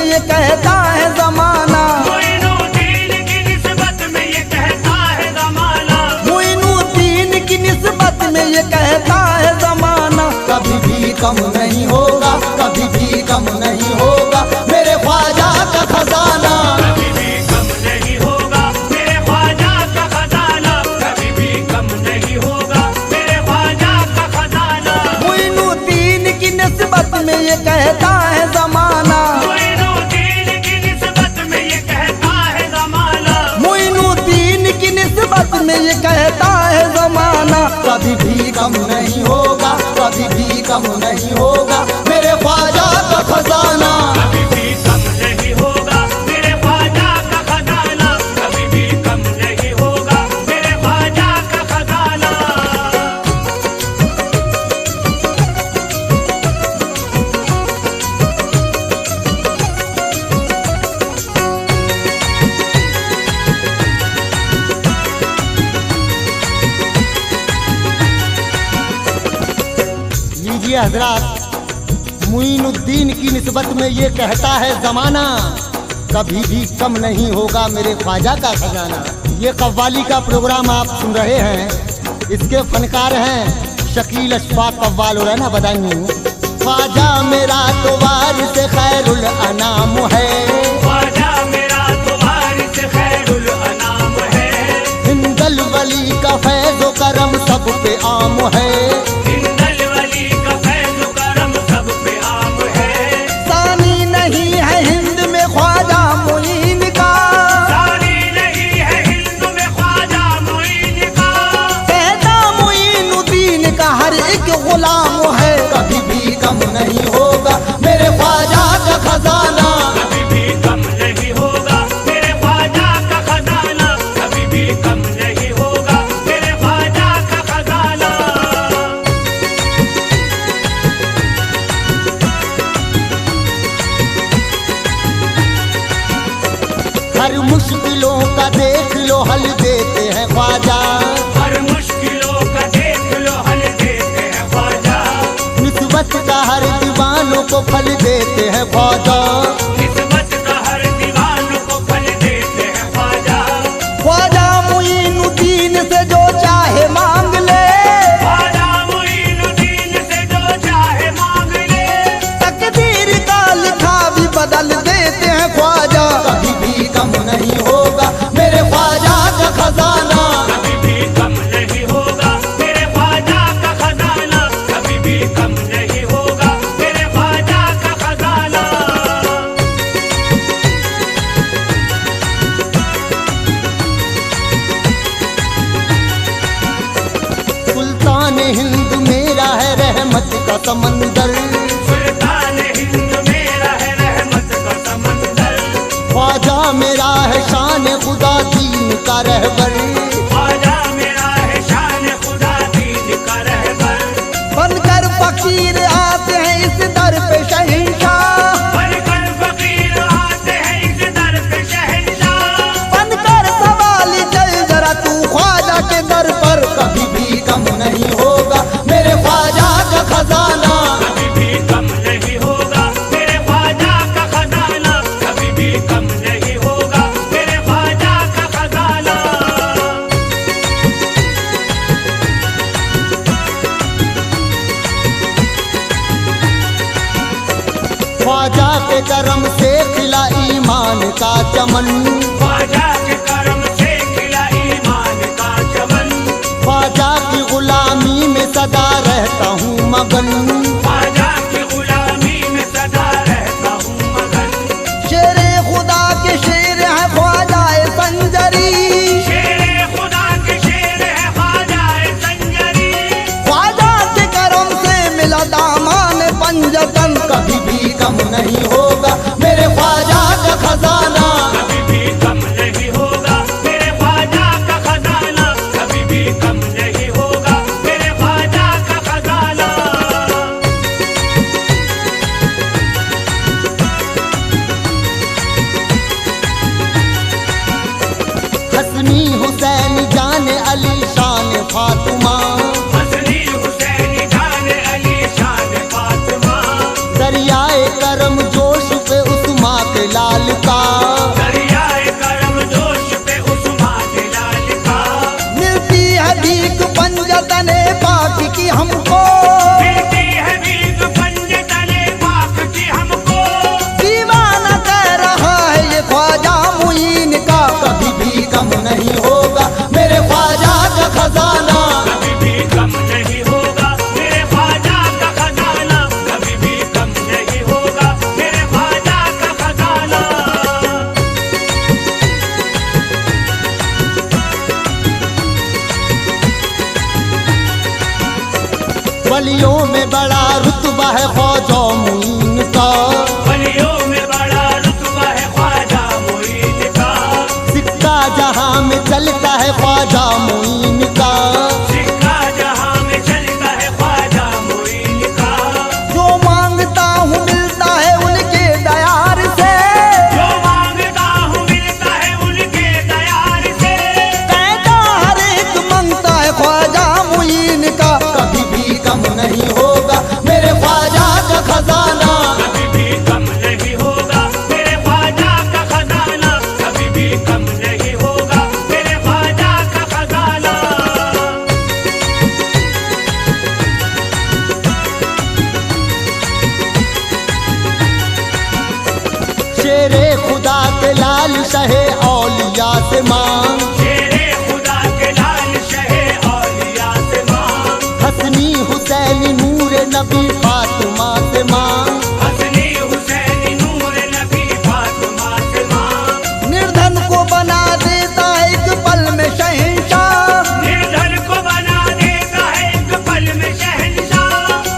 ये कहता है जमाना, मोइनुद्दीन की निस्बत में ये कहता है जमाना, मोइनुद्दीन की निस्बत में ये कहता है जमाना, कभी भी कम नहीं होगा, कभी भी कम नहीं होगा मेरे ख्वाजा का खजाना, कभी भी कम नहीं होगा मेरे ख्वाजा का खजाना, कभी भी कम नहीं होगा मेरे ख्वाजा का खजाना। मोइनुद्दीन की निस्बत में ये कहता है जमाना, ये कहता है जमाना, कभी भी कम नहीं होगा, कभी भी कम नहीं होगा मेरे ख्वाजा का खजाना। कभी भी कम नहीं होगा मेरे ख्वाजा का खजाना, कभी भी कम नहीं होगा मेरे ख्वाजा का खजाना। लीजिए हजरात, मुईनुद्दीन की निस्बत में ये कहता है जमाना, कभी भी कम नहीं होगा मेरे ख्वाजा का खजाना। ये कव्वाली का प्रोग्राम आप सुन रहे हैं, इसके फनकार हैं शकील अशफाक कव्वाल और ना बदायूं। ख्वाजा मेरा तो वारिस खैरुल अनाम है, ख्वाजा मेरा तो वारिस खैरुल अनाम है, हिंदल वली का फैज़ो करम सब पे आम है, हिंदल वली का फैज़ो करम सब पे आम है। सानी नहीं है हिंद में ख्वाजा मुईन का, सारी नहीं है हिंद में ख्वाजा मुईन का, कहता मुईनुद्दीन का हर एक गुलाम है, कभी भी कम नहीं होगा मेरे ख्वाजा का खजाना। कभी भी कम नहीं होगा मेरे ख्वाजा का खजाना, कभी भी कम नहीं होगा मेरे ख्वाजा का खजाना। हर मुश्किलों का देख लो हल देते हैं ख्वाजा, हर मुश्किलों का देख लो हल देते हैं ख्वाजा, निस्बत का हर दीवानों को फल देते हैं ख्वाजा, निस्बत का हर दीवानों को फल देते हैं ख्वाजा। ख्वाजा मुईनुद्दीन से जो चाहे मांग ले, ख्वाजा मुईनुद्दीन से जो चाहे मांग ले, तकदीर का लिखा भी बदल देते हैं ख्वाजा। कभी भी कम नहीं होगा मेरे ख्वाजा का खजाना, कभी भी कम नहीं होगा मेरे ख्वाजा का खजाना, कभी भी कम नहीं होगा मेरे ख्वाजा का खजाना। सुल्तान हिंद मेरा है रहमत का समंदर, सुल्तान हिंद मेरा है रहमत का समंदर, ख्वाजा मेरा है शान खुदा दीन का रहबर, ख्वाजा मेरा है शान खुदा दीन का रहबर, बनकर फकीर आते हैं इस दर पे शहंशाह, बनकर फकीर आते हैं इस दर पे शहंशाह, बनकर सवाल चल जरा तू ख्वाजा के दर पर, कभी भी कम नहीं होगा मेरे ख्वाजा का खजाना। कभी भी कम नहीं होगा मेरे ख्वाजा का खजाना, कभी भी कम नहीं होगा मेरे ख्वाजा का खजाना। ख्वाजा के करम से खिला ईमान का चमन, ख्वाजा के करम से खिला ईमान का चमन, ख्वाजा की गुलामी में सदा रहता हूँ मगन, ख्वाजा की गुलामी में सदा रहता हूँ मगन। शेरे खुदा के शेर है ख्वाजा संजरी, शेरे खुदा के शेर है ख्वाजा संजरी, ख्वाजा के करम से मिला दामान पंजतन, कभी भी कम नहीं होगा मेरे ख्वाजा का खजाना। कभी भी कम नहीं होगा मेरे ख्वाजा का खजाना, कभी भी कम नहीं होगा मेरे ख्वाजा का खजाना। हसनी हुसैन जान अली शान फातिमा, हसनी हुसैन जान अली शान फातिमा, दरियाए करम जोश पे उस्मा के लाल का, दरियाए करम जोश पे उस्मा के लाल का, मिलती है भीख पंजतने पाक की हमको, मिलती है भीख पंजतने पाक की हमको, दीवाना कह रहा है ये ख्वाजा मुईन का, कभी भी कम नहीं होगा मेरे ख्वाजा का खजाना। कभी भी कम नहीं होगा मेरे ख्वाजा का खजाना, कभी भी कम नहीं होगा मेरे ख्वाजा का खजाना। वलियों में बड़ा रुतबा है ख्वाजा मुइन का, वलियों में बड़ा रुतबा है ख्वाजा मुइन का, सिक्का जहां में चलता है ख्वाजा मुइन का, सिक्का जहां में चलता है ख्वाजा मुइन का, जो मांगता हूँ मिलता है उनके दयार से, जो मांगता हूँ मिलता है उनके दयार से, कहता हर एक मांगता है ख्वाजा मुइन का, कभी भी कम नहीं होगा मेरे ख्वाजा का खजाना, कभी भी कम नहीं होगा मेरे ख्वाजा का खजाना, कभी भी कम नहीं होगा मेरे ख्वाजा का खजाना। शेरे खुदा के लाल शहे औलिया से मांग, शेरे खुदा के लाल शहे औलिया से मांग, हसनी हुसैनी नूर नबी फातिमा से मांग, हसनी हुसैनी नूर नबी फातिमा से मांग, निर्धन को बना देता एक पल में शहंशाह, निर्धन को बना देता है एक पल में शहंशाह,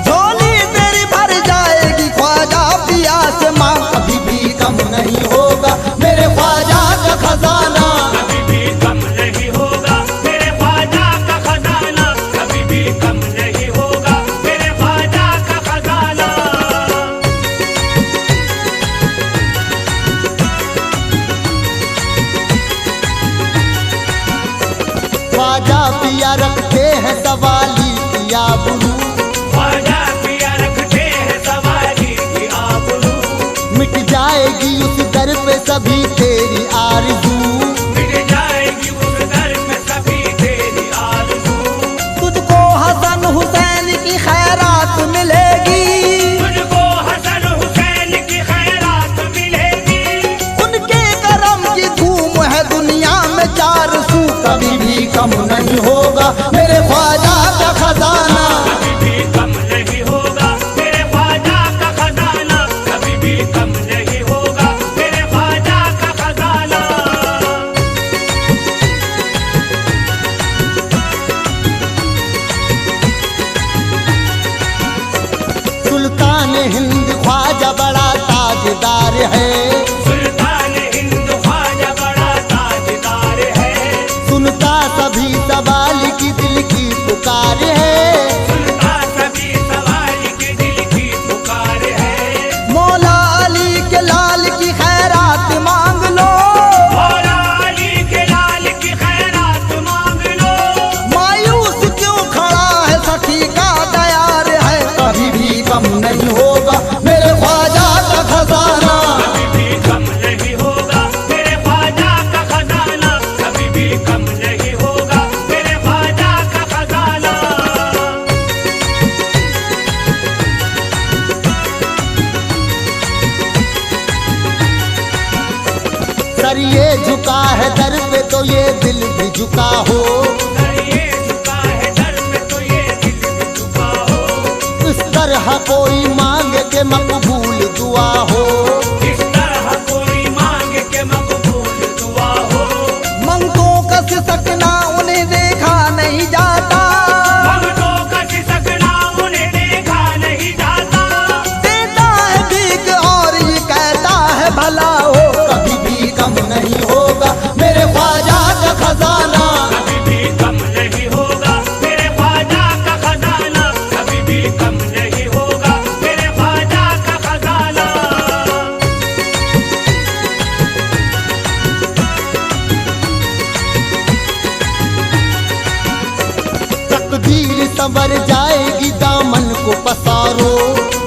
झोली तेरी भर जाएगी ख्वाजा पिया से मांग, कभी भी कम नहीं होगा मेरे ख्वाजा का खजाना, कभी भी कम नहीं होगा मेरे ख्वाजा का खजाना, कभी भी कम नहीं होगा मेरे ख्वाजा का खजाना। ख्वाजा पिया रखते हैं सवाली पिया बुरू, ख्वाजा पिया रखते हैं सवारी की आबरू, मिट जाएगी उस दर पे सभी तेरी आरज़ू, मिट जाएगी उस दर में सभी तेरी आरज़ू, तुझको हसन हुसैन की खैरात मिलेगी, तुझको हसन हुसैन की खैरात मिलेगी, उनके करम की धूम है दुनिया में चार सू, कभी भी कम नहीं होगा मेरे ख्वाजा का खजाना, कभी भी कम नहीं होगा मेरे ख्वाजा का खजाना, कभी भी कम नहीं होगा मेरे ख्वाजा का खजाना। सुल्तान हिंद ख्वाजा बड़ा ताजदार है, सुल्तान हिंद ख्वाजा बड़ा ताजदार है, सुनता सभी सवाल की दिल की पुकार है, सुनता सभी सवाल के दिल की पुकार है, मौला अली के लाल की खैरात मांग लो, मौला अली के लाल की खैरात मांग लो, मायूस क्यों खड़ा है सखी का दयार है, कभी भी कम नहीं होगा मेरे ख्वाजा का खजाना, कभी भी कम नहीं होगा मेरे ख्वाजा का खजाना, कभी भी कम नहीं होगा मेरे ख्वाजा का खजाना। सर ये झुका है दर पे तो ये दिल भी झुका हो, सर ये झुका है दर पे तो ये दिल भी झुका हो, इस तरह कोई मांगे के मकबूल दुआ हो, इस तरह कोई मांग के मकबूल दुआ हो, मंगतों का सिसकना उन्हें देखा नहीं जाता, भक्तों का सिसकना उन्हें देखा नहीं जाता, देता है भीख और ये कहता है भला हो, कभी भी कम नहीं होगा मेरे ख्वाजा का खजाना, कभी भी कम नहीं होगा मेरे ख्वाजा का खजाना, कभी भी कम नहीं होगा मेरे ख्वाजा का खजाना। तकदीर संवर जाएगी दामन को पसारो,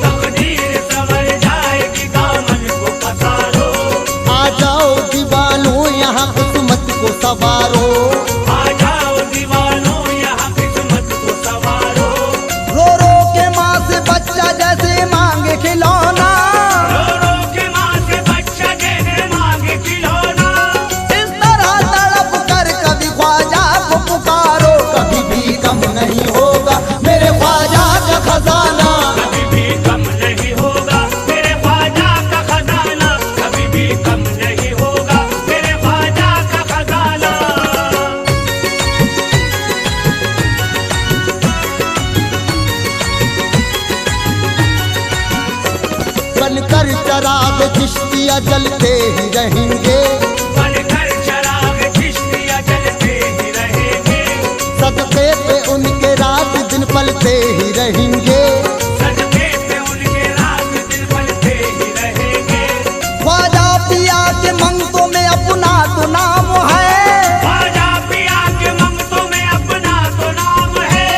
तकदीर संवर जाएगी दामन को पसारो, आ जाओ दीवानों यहाँ किस्मत को सवारो, आ जाओ दीवानों यहाँ किस्मत को सवारो, रो रो के माँ से बच्चा जैसे मांगे खिलौना, रो रो के माँ से बच्चा जैसे मांगे खिलौना, इस तरह तड़प कर कभी ख्वाजा को पुकारो, कभी भी कम नहीं होगा मेरे ख्वाजा का खजाना, कभी भी चराग चिश्तिया जलते ही रहेंगे, बनकर चराग चिश्तिया जलते ही रहेंगे, सदके पे उनके रात दिन पलते ही रहेंगे, सदके पे उनके रात दिन पलते ही रहेंगे। ख्वाजा पिया के मंगतों में अपना तो नाम है, ख्वाजा पिया के मंगतों में अपना तो नाम है,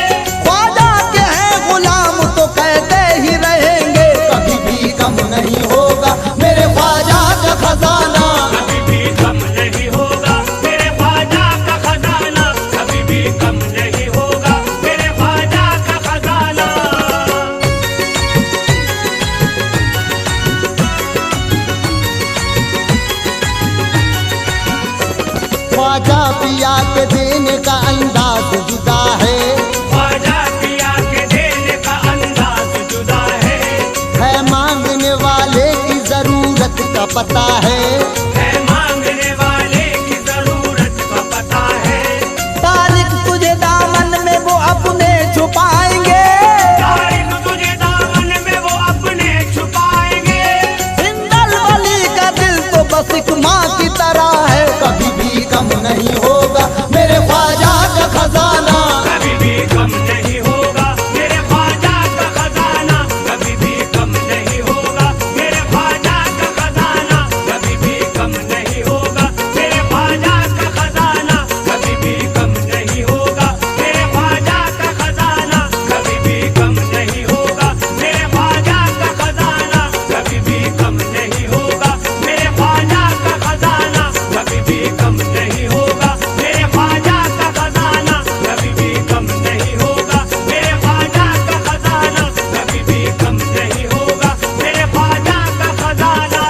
ख्वाजा के हैं गुलाम तो कहते ही रहेंगे, कभी भी कम नहीं होगा मेरे ख्वाजा का खजाना, कभी भी कम नहीं होगा मेरे ख्वाजा का खजाना, कभी भी कम नहीं होगा मेरे ख्वाजा का खजाना। ख्वाजा पिया के देने का अंदाज जुदा है, ख्वाजा पिया के देने का अंदाज जुदा है मांगने वाले की जरूरत का पता है, मांगने वाले की जरूरत का पता है। तारिक तुझे दामन में वो अपने छुपाएंगे, तारिक तुझे दामन में वो अपने छुपाएंगे, हिंदल वली का दिल तो बस एक माँ की तरह है, कभी भी कम नहीं होगा मेरे ख्वाजा का खजाना, कभी भी कम नहीं होगा मेरे ख्वाजा का खजाना, कभी भी कम नहीं होगा मेरे ख्वाजा का खजाना, कभी भी कम नहीं होगा मेरे ख्वाजा का खजाना, कभी भी कम नहीं होगा मेरे ख्वाजा का खजाना, कभी भी कम नहीं होगा मेरे ख्वाजा का खजाना, कभी भी कम नहीं होगा मेरे ख्वाजा का खजाना, कभी भी कम नहीं होगा मेरे ख्वाजा का खजाना, कभी भी कम नहीं होगा मेरे ख्वाजा का खजाना, कभी भी कम नहीं होगा मेरे ख्वाजा का खजाना।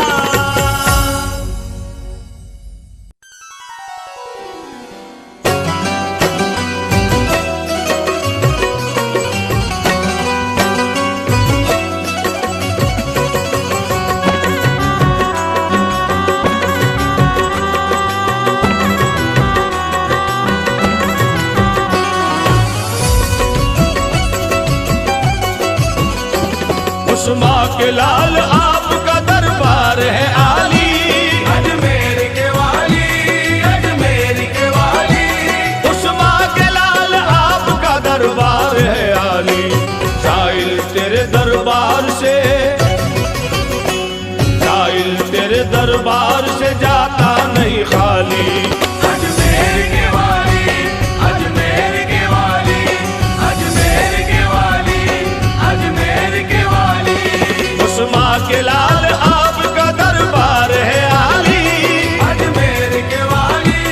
उस माँ के लाल आपका दरबार है आली, अजमेर के वाली, अजमेर के वाली, उस माँ के लाल आपका दरबार है आली, साइल तेरे दरबार से, साइल तेरे दरबार से जाता नहीं खाली, अजमेर के वाली, अजमेर के वाली, अजमेर के वाली, अजमेर के वाली, उस माँ के लाल आपका दरबार है आली, अजमेर के वाली,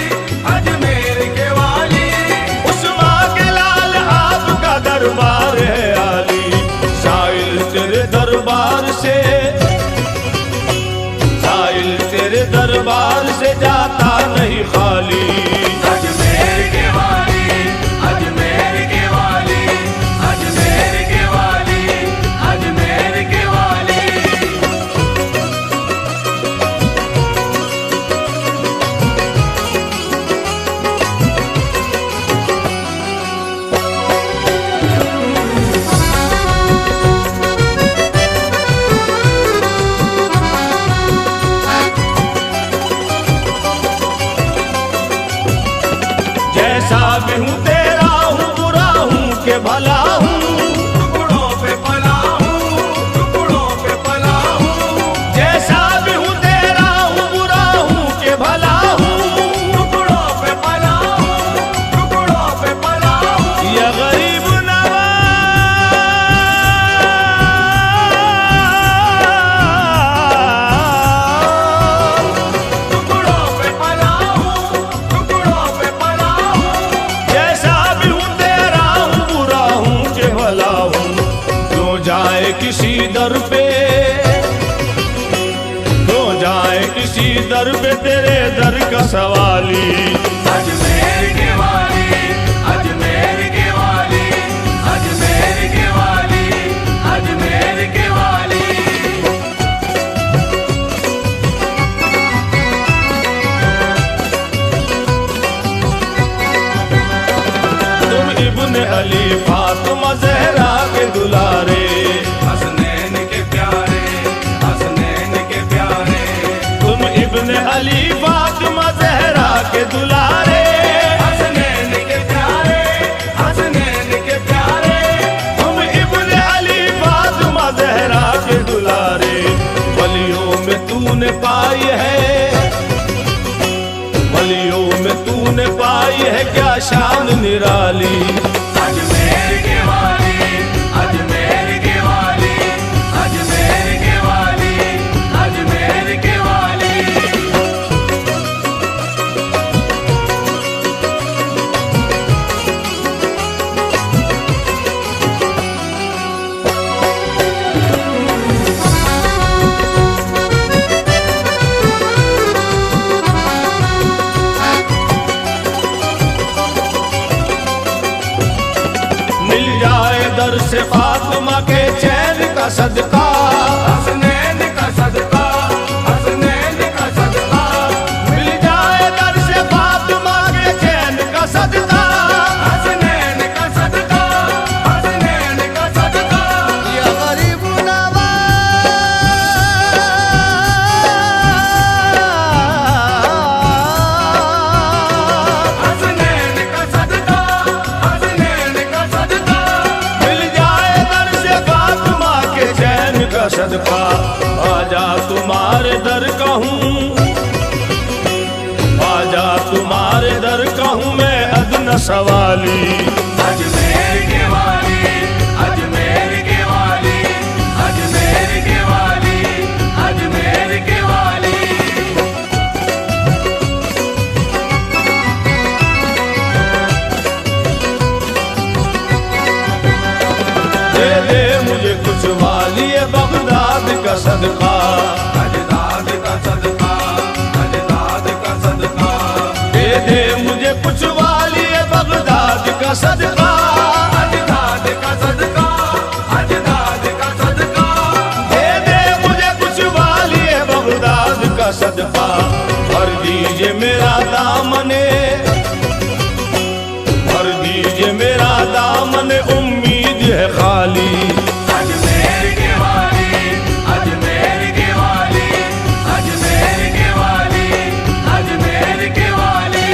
अजमेर के वाली, उस माँ के लाल आपका दरबार है आली, साइल तेरे दरबार से, साइल तेरे दरबार से जाता नहीं खाली, अजमेर के वाली, अजमेर के वाली, अजमेर के वाली, अजमेर के वाली। जैसा भी हूँ तेरा हूँ, बुरा हूँ के भला हूँ, टुकड़ों पे पला हूँ, टुकड़ों पे पला हूँ, जैसा भी हूँ तेरा हूँ, बुरा हूँ के भला हूँ, टुकड़ों पे पला हूँ, टुकड़ों पे पला हूँ। या गरीब टुकड़ों पे पला हूँ, टुकड़ों पे पला हूँ। जैसा भी हूँ तेरा हूँ, बुरा हूँ के भला हूँ, क्यों जाए किसी दर पे, क्यों जाए किसी दर पे तेरे दर का सवाली, अजमेर के वाली, अजमेर के वाली, अजमेर के वाली, अजमेर के वाली। तुम इब्न अली फातिमा जहरा के दुलारे, हसनैन के प्यारे, हसनैन के निराली। अजमेर के वाली, अजमेर के वाली, अजमेर के वाली, अजमेर के वाली। मिल जाए दर से फातिमा के चैन का सदका, हसनैन का सदका, हसनैन का सदका। मिल जाए दर से फातिमा के चैन का सदका। हसनैन का सदका, हसनैन का सदका। या गरीब नवाज, हसनैन का सदका, हसनैन का सदका। मिल जाए दर से फातिमा के चैन का सदका। आजा तुम्हारे दर कहूँ, आजा तुम्हारे दर कहूँ मैं अदन सवाली। अजमेर के वाली, अजमेर के वाली, अजमेर के वाली, अजमेर के वाली। दे दे मुझे कुछ वाली बगदाद का सदका। अजदाद का सदका, अजदाद का सदका। दे दे मुझे कुछ वाली बगदाद का सदका। अजदाद का सदका, अजदाद का सदका। दे दे मुझे कुछ वाली बगदाद का सदका। भर दीजिए मेरा दामने, भर दीजिए मेरा दामन, उम्मीद है खाली। अजमेर के वाली, अजमेर के वाली, अजमेर के वाली, अजमेर के वाली।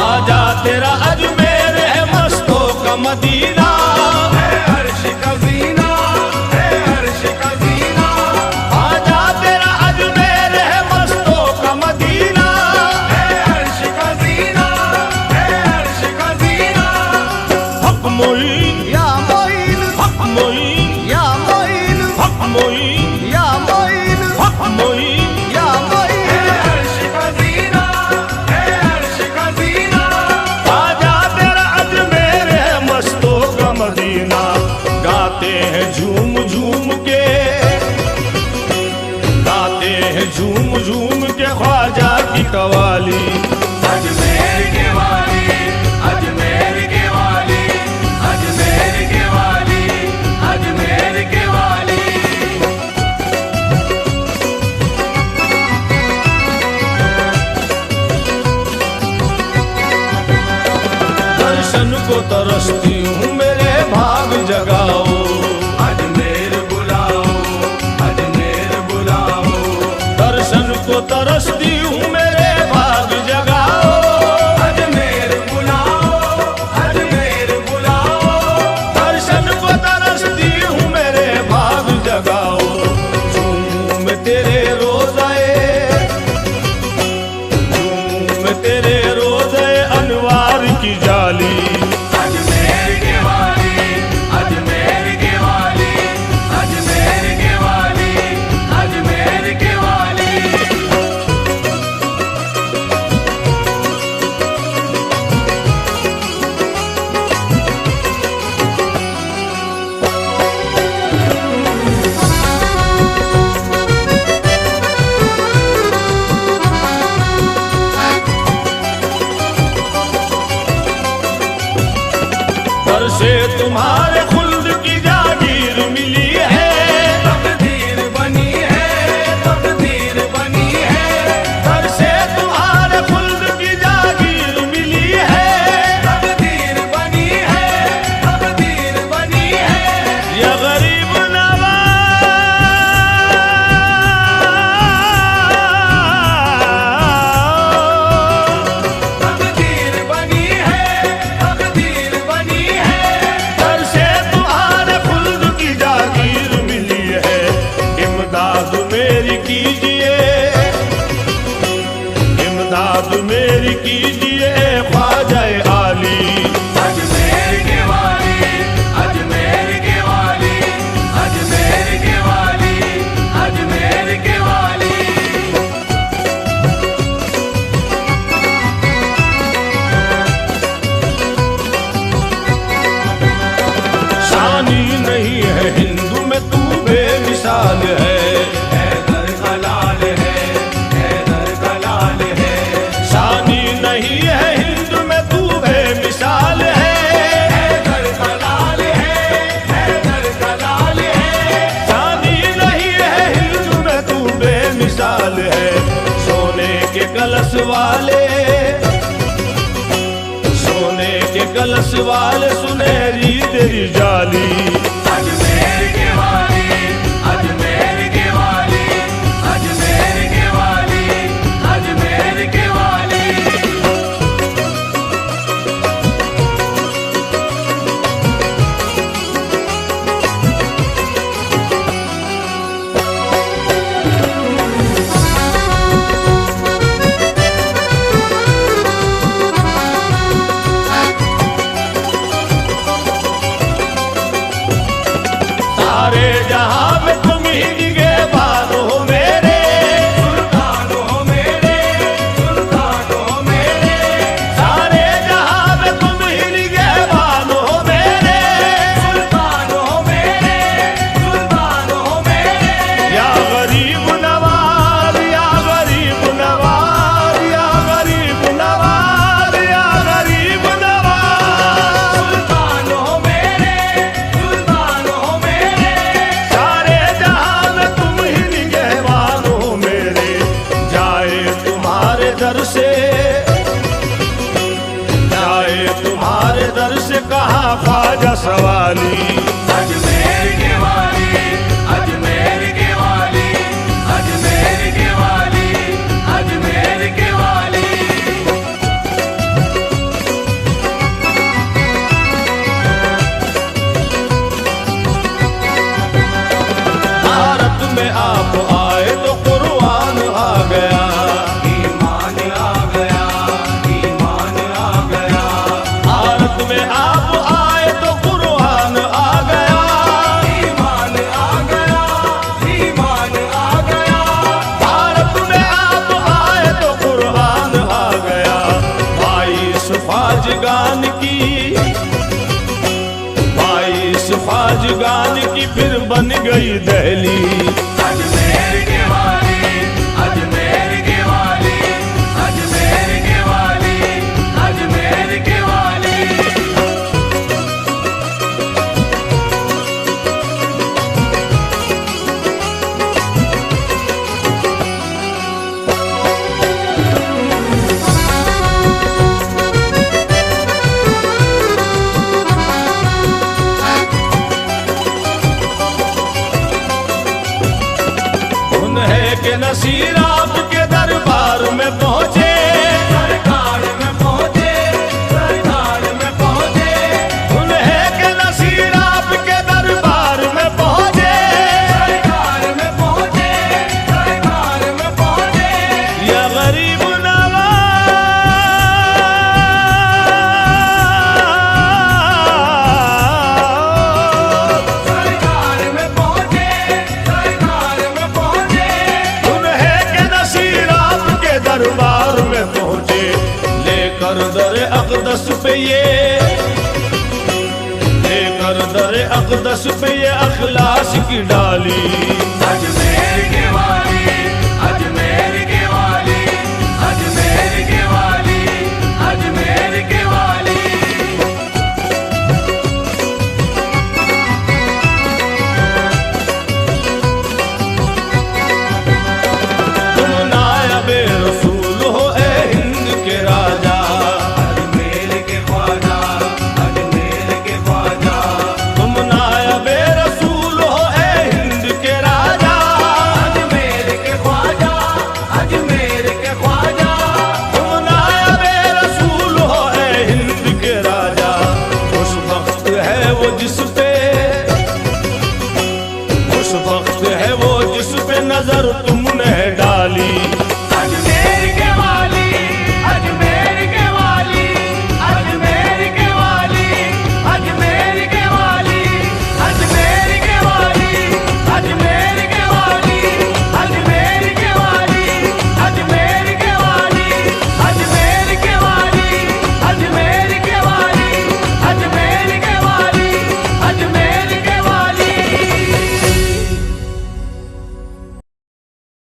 आजा तेरा अजमेर है मस्तों का मदीना। है अर्श का ज़ीना, है अर्श का ज़ीना। आजा तेरा अजमेर है मस्तों का मदीना। है अर्श का ज़ीना, है अर्श का ज़ीना। हक मोइन, या मोइन, हक मोइन, या मोइन, हक मोइन, या मोइन, हक मोइन। या मोइन। है अर्श का ज़ीना, है अर्श का ज़ीना। आजा तेरा अजमेर है मस्तों का मदीना। गाते हैं झूम झूम के, गाते हैं झूम झूम के ख्वाजा की कवाली। अजमेर के वाली, अजमेर के वाली, अजमेर के वाली, अजमेर के वाली। दर्शन को तरसती हूँ मेरे भाग जगाओ। अजमेर बुलाओ, अजमेर बुलाओ। दर्शन को तरसती हूँ मेरे भाग जगाओ। अजमेर बुलाओ, अजमेर बुलाओ। दर्शन को तरसती हूँ मेरे भाग जगाओ। झूम तेरे रोज़े, झूम तेरे रोज़े अनवार की जाली। अजमेर के वाली, अजमेर के वाली, अजमेर के वाली, अजमेर के वाली। मुराद मेरी कीजिए ख्वाजा आली। अजमेर के वाली, अजमेर के वाली, अजमेर के वाली, अजमेर के वाली। शानी नहीं है हिंदू में तू बेमिसाल है, हैदर का लाल है, हैदर का लाल है। शानी नहीं है हिंदू में तू बेमिसाल है, हैदर का लाल है, हैदर का लाल है। शानी नहीं है हिंदू में तू बेमिसाल है। सोने के कलश वाले, सोने के कलश वाले सुनहरी तेरी जाली। अजमेर के वाली, अजमेर के वाली, अजमेर के वाली, अजमेर के वाली। सारे जहां में तुम ही निगहबान हो मेरे, सुल्तान हो मेरे, सुल्तान हो मेरे। सारे जहां में तुम ही निगहबान हो मेरे। सुल्तान हो मेरे, सुल्तान हो मेरे। या गरीब नवाज, या गरीब नवाज, या गरीब नवाज, या गरीब नवाज। सुल्तान हो मेरे, सुल्तान हो मेरे। सारे जहां में तुम ही निगहबान हो मेरे। जाए तुम्हारे दर से, जाए तुम्हारे दर से कहा ख्वाजा सवाली। अजमेर के वाली, अजमेर के वाली, अजमेर के वाली, अजमेर के वाली। भारत में आप आए तो कुर्बान आ गया, ईमान आ गया, ईमान आ गया। भारत में आप आए तो कुर्बान आ गया, ईमान आ गया, ईमान आ गया। भारत में आप आए तो कुर्बान आ गया। 22 फाजगान की, 22 फाजगान की फिर बन गई दहली। अजमेर के वाली, अजमेर के वाली, अजमेर के वाली, अजमेर के वाली। उन्हें के नसीर आपके दरबार में पहुंचे, सरकार में पहुंचे, सरकार में पहुंचे। उन्हें के नसीर आपके दरबार में पहुंचे। सरकार में पहुंचे, सरकार में पहुंचे। या गरीब नवाज, सरकार में पहुंचे, सरकार में पहुंचे। उन्हें के नसीर आपके दरबार में पहुंचे। लेकर दर अक़दस पे ये, लेकर दर अक़दस पे ये अखलास की डाली। अजमेर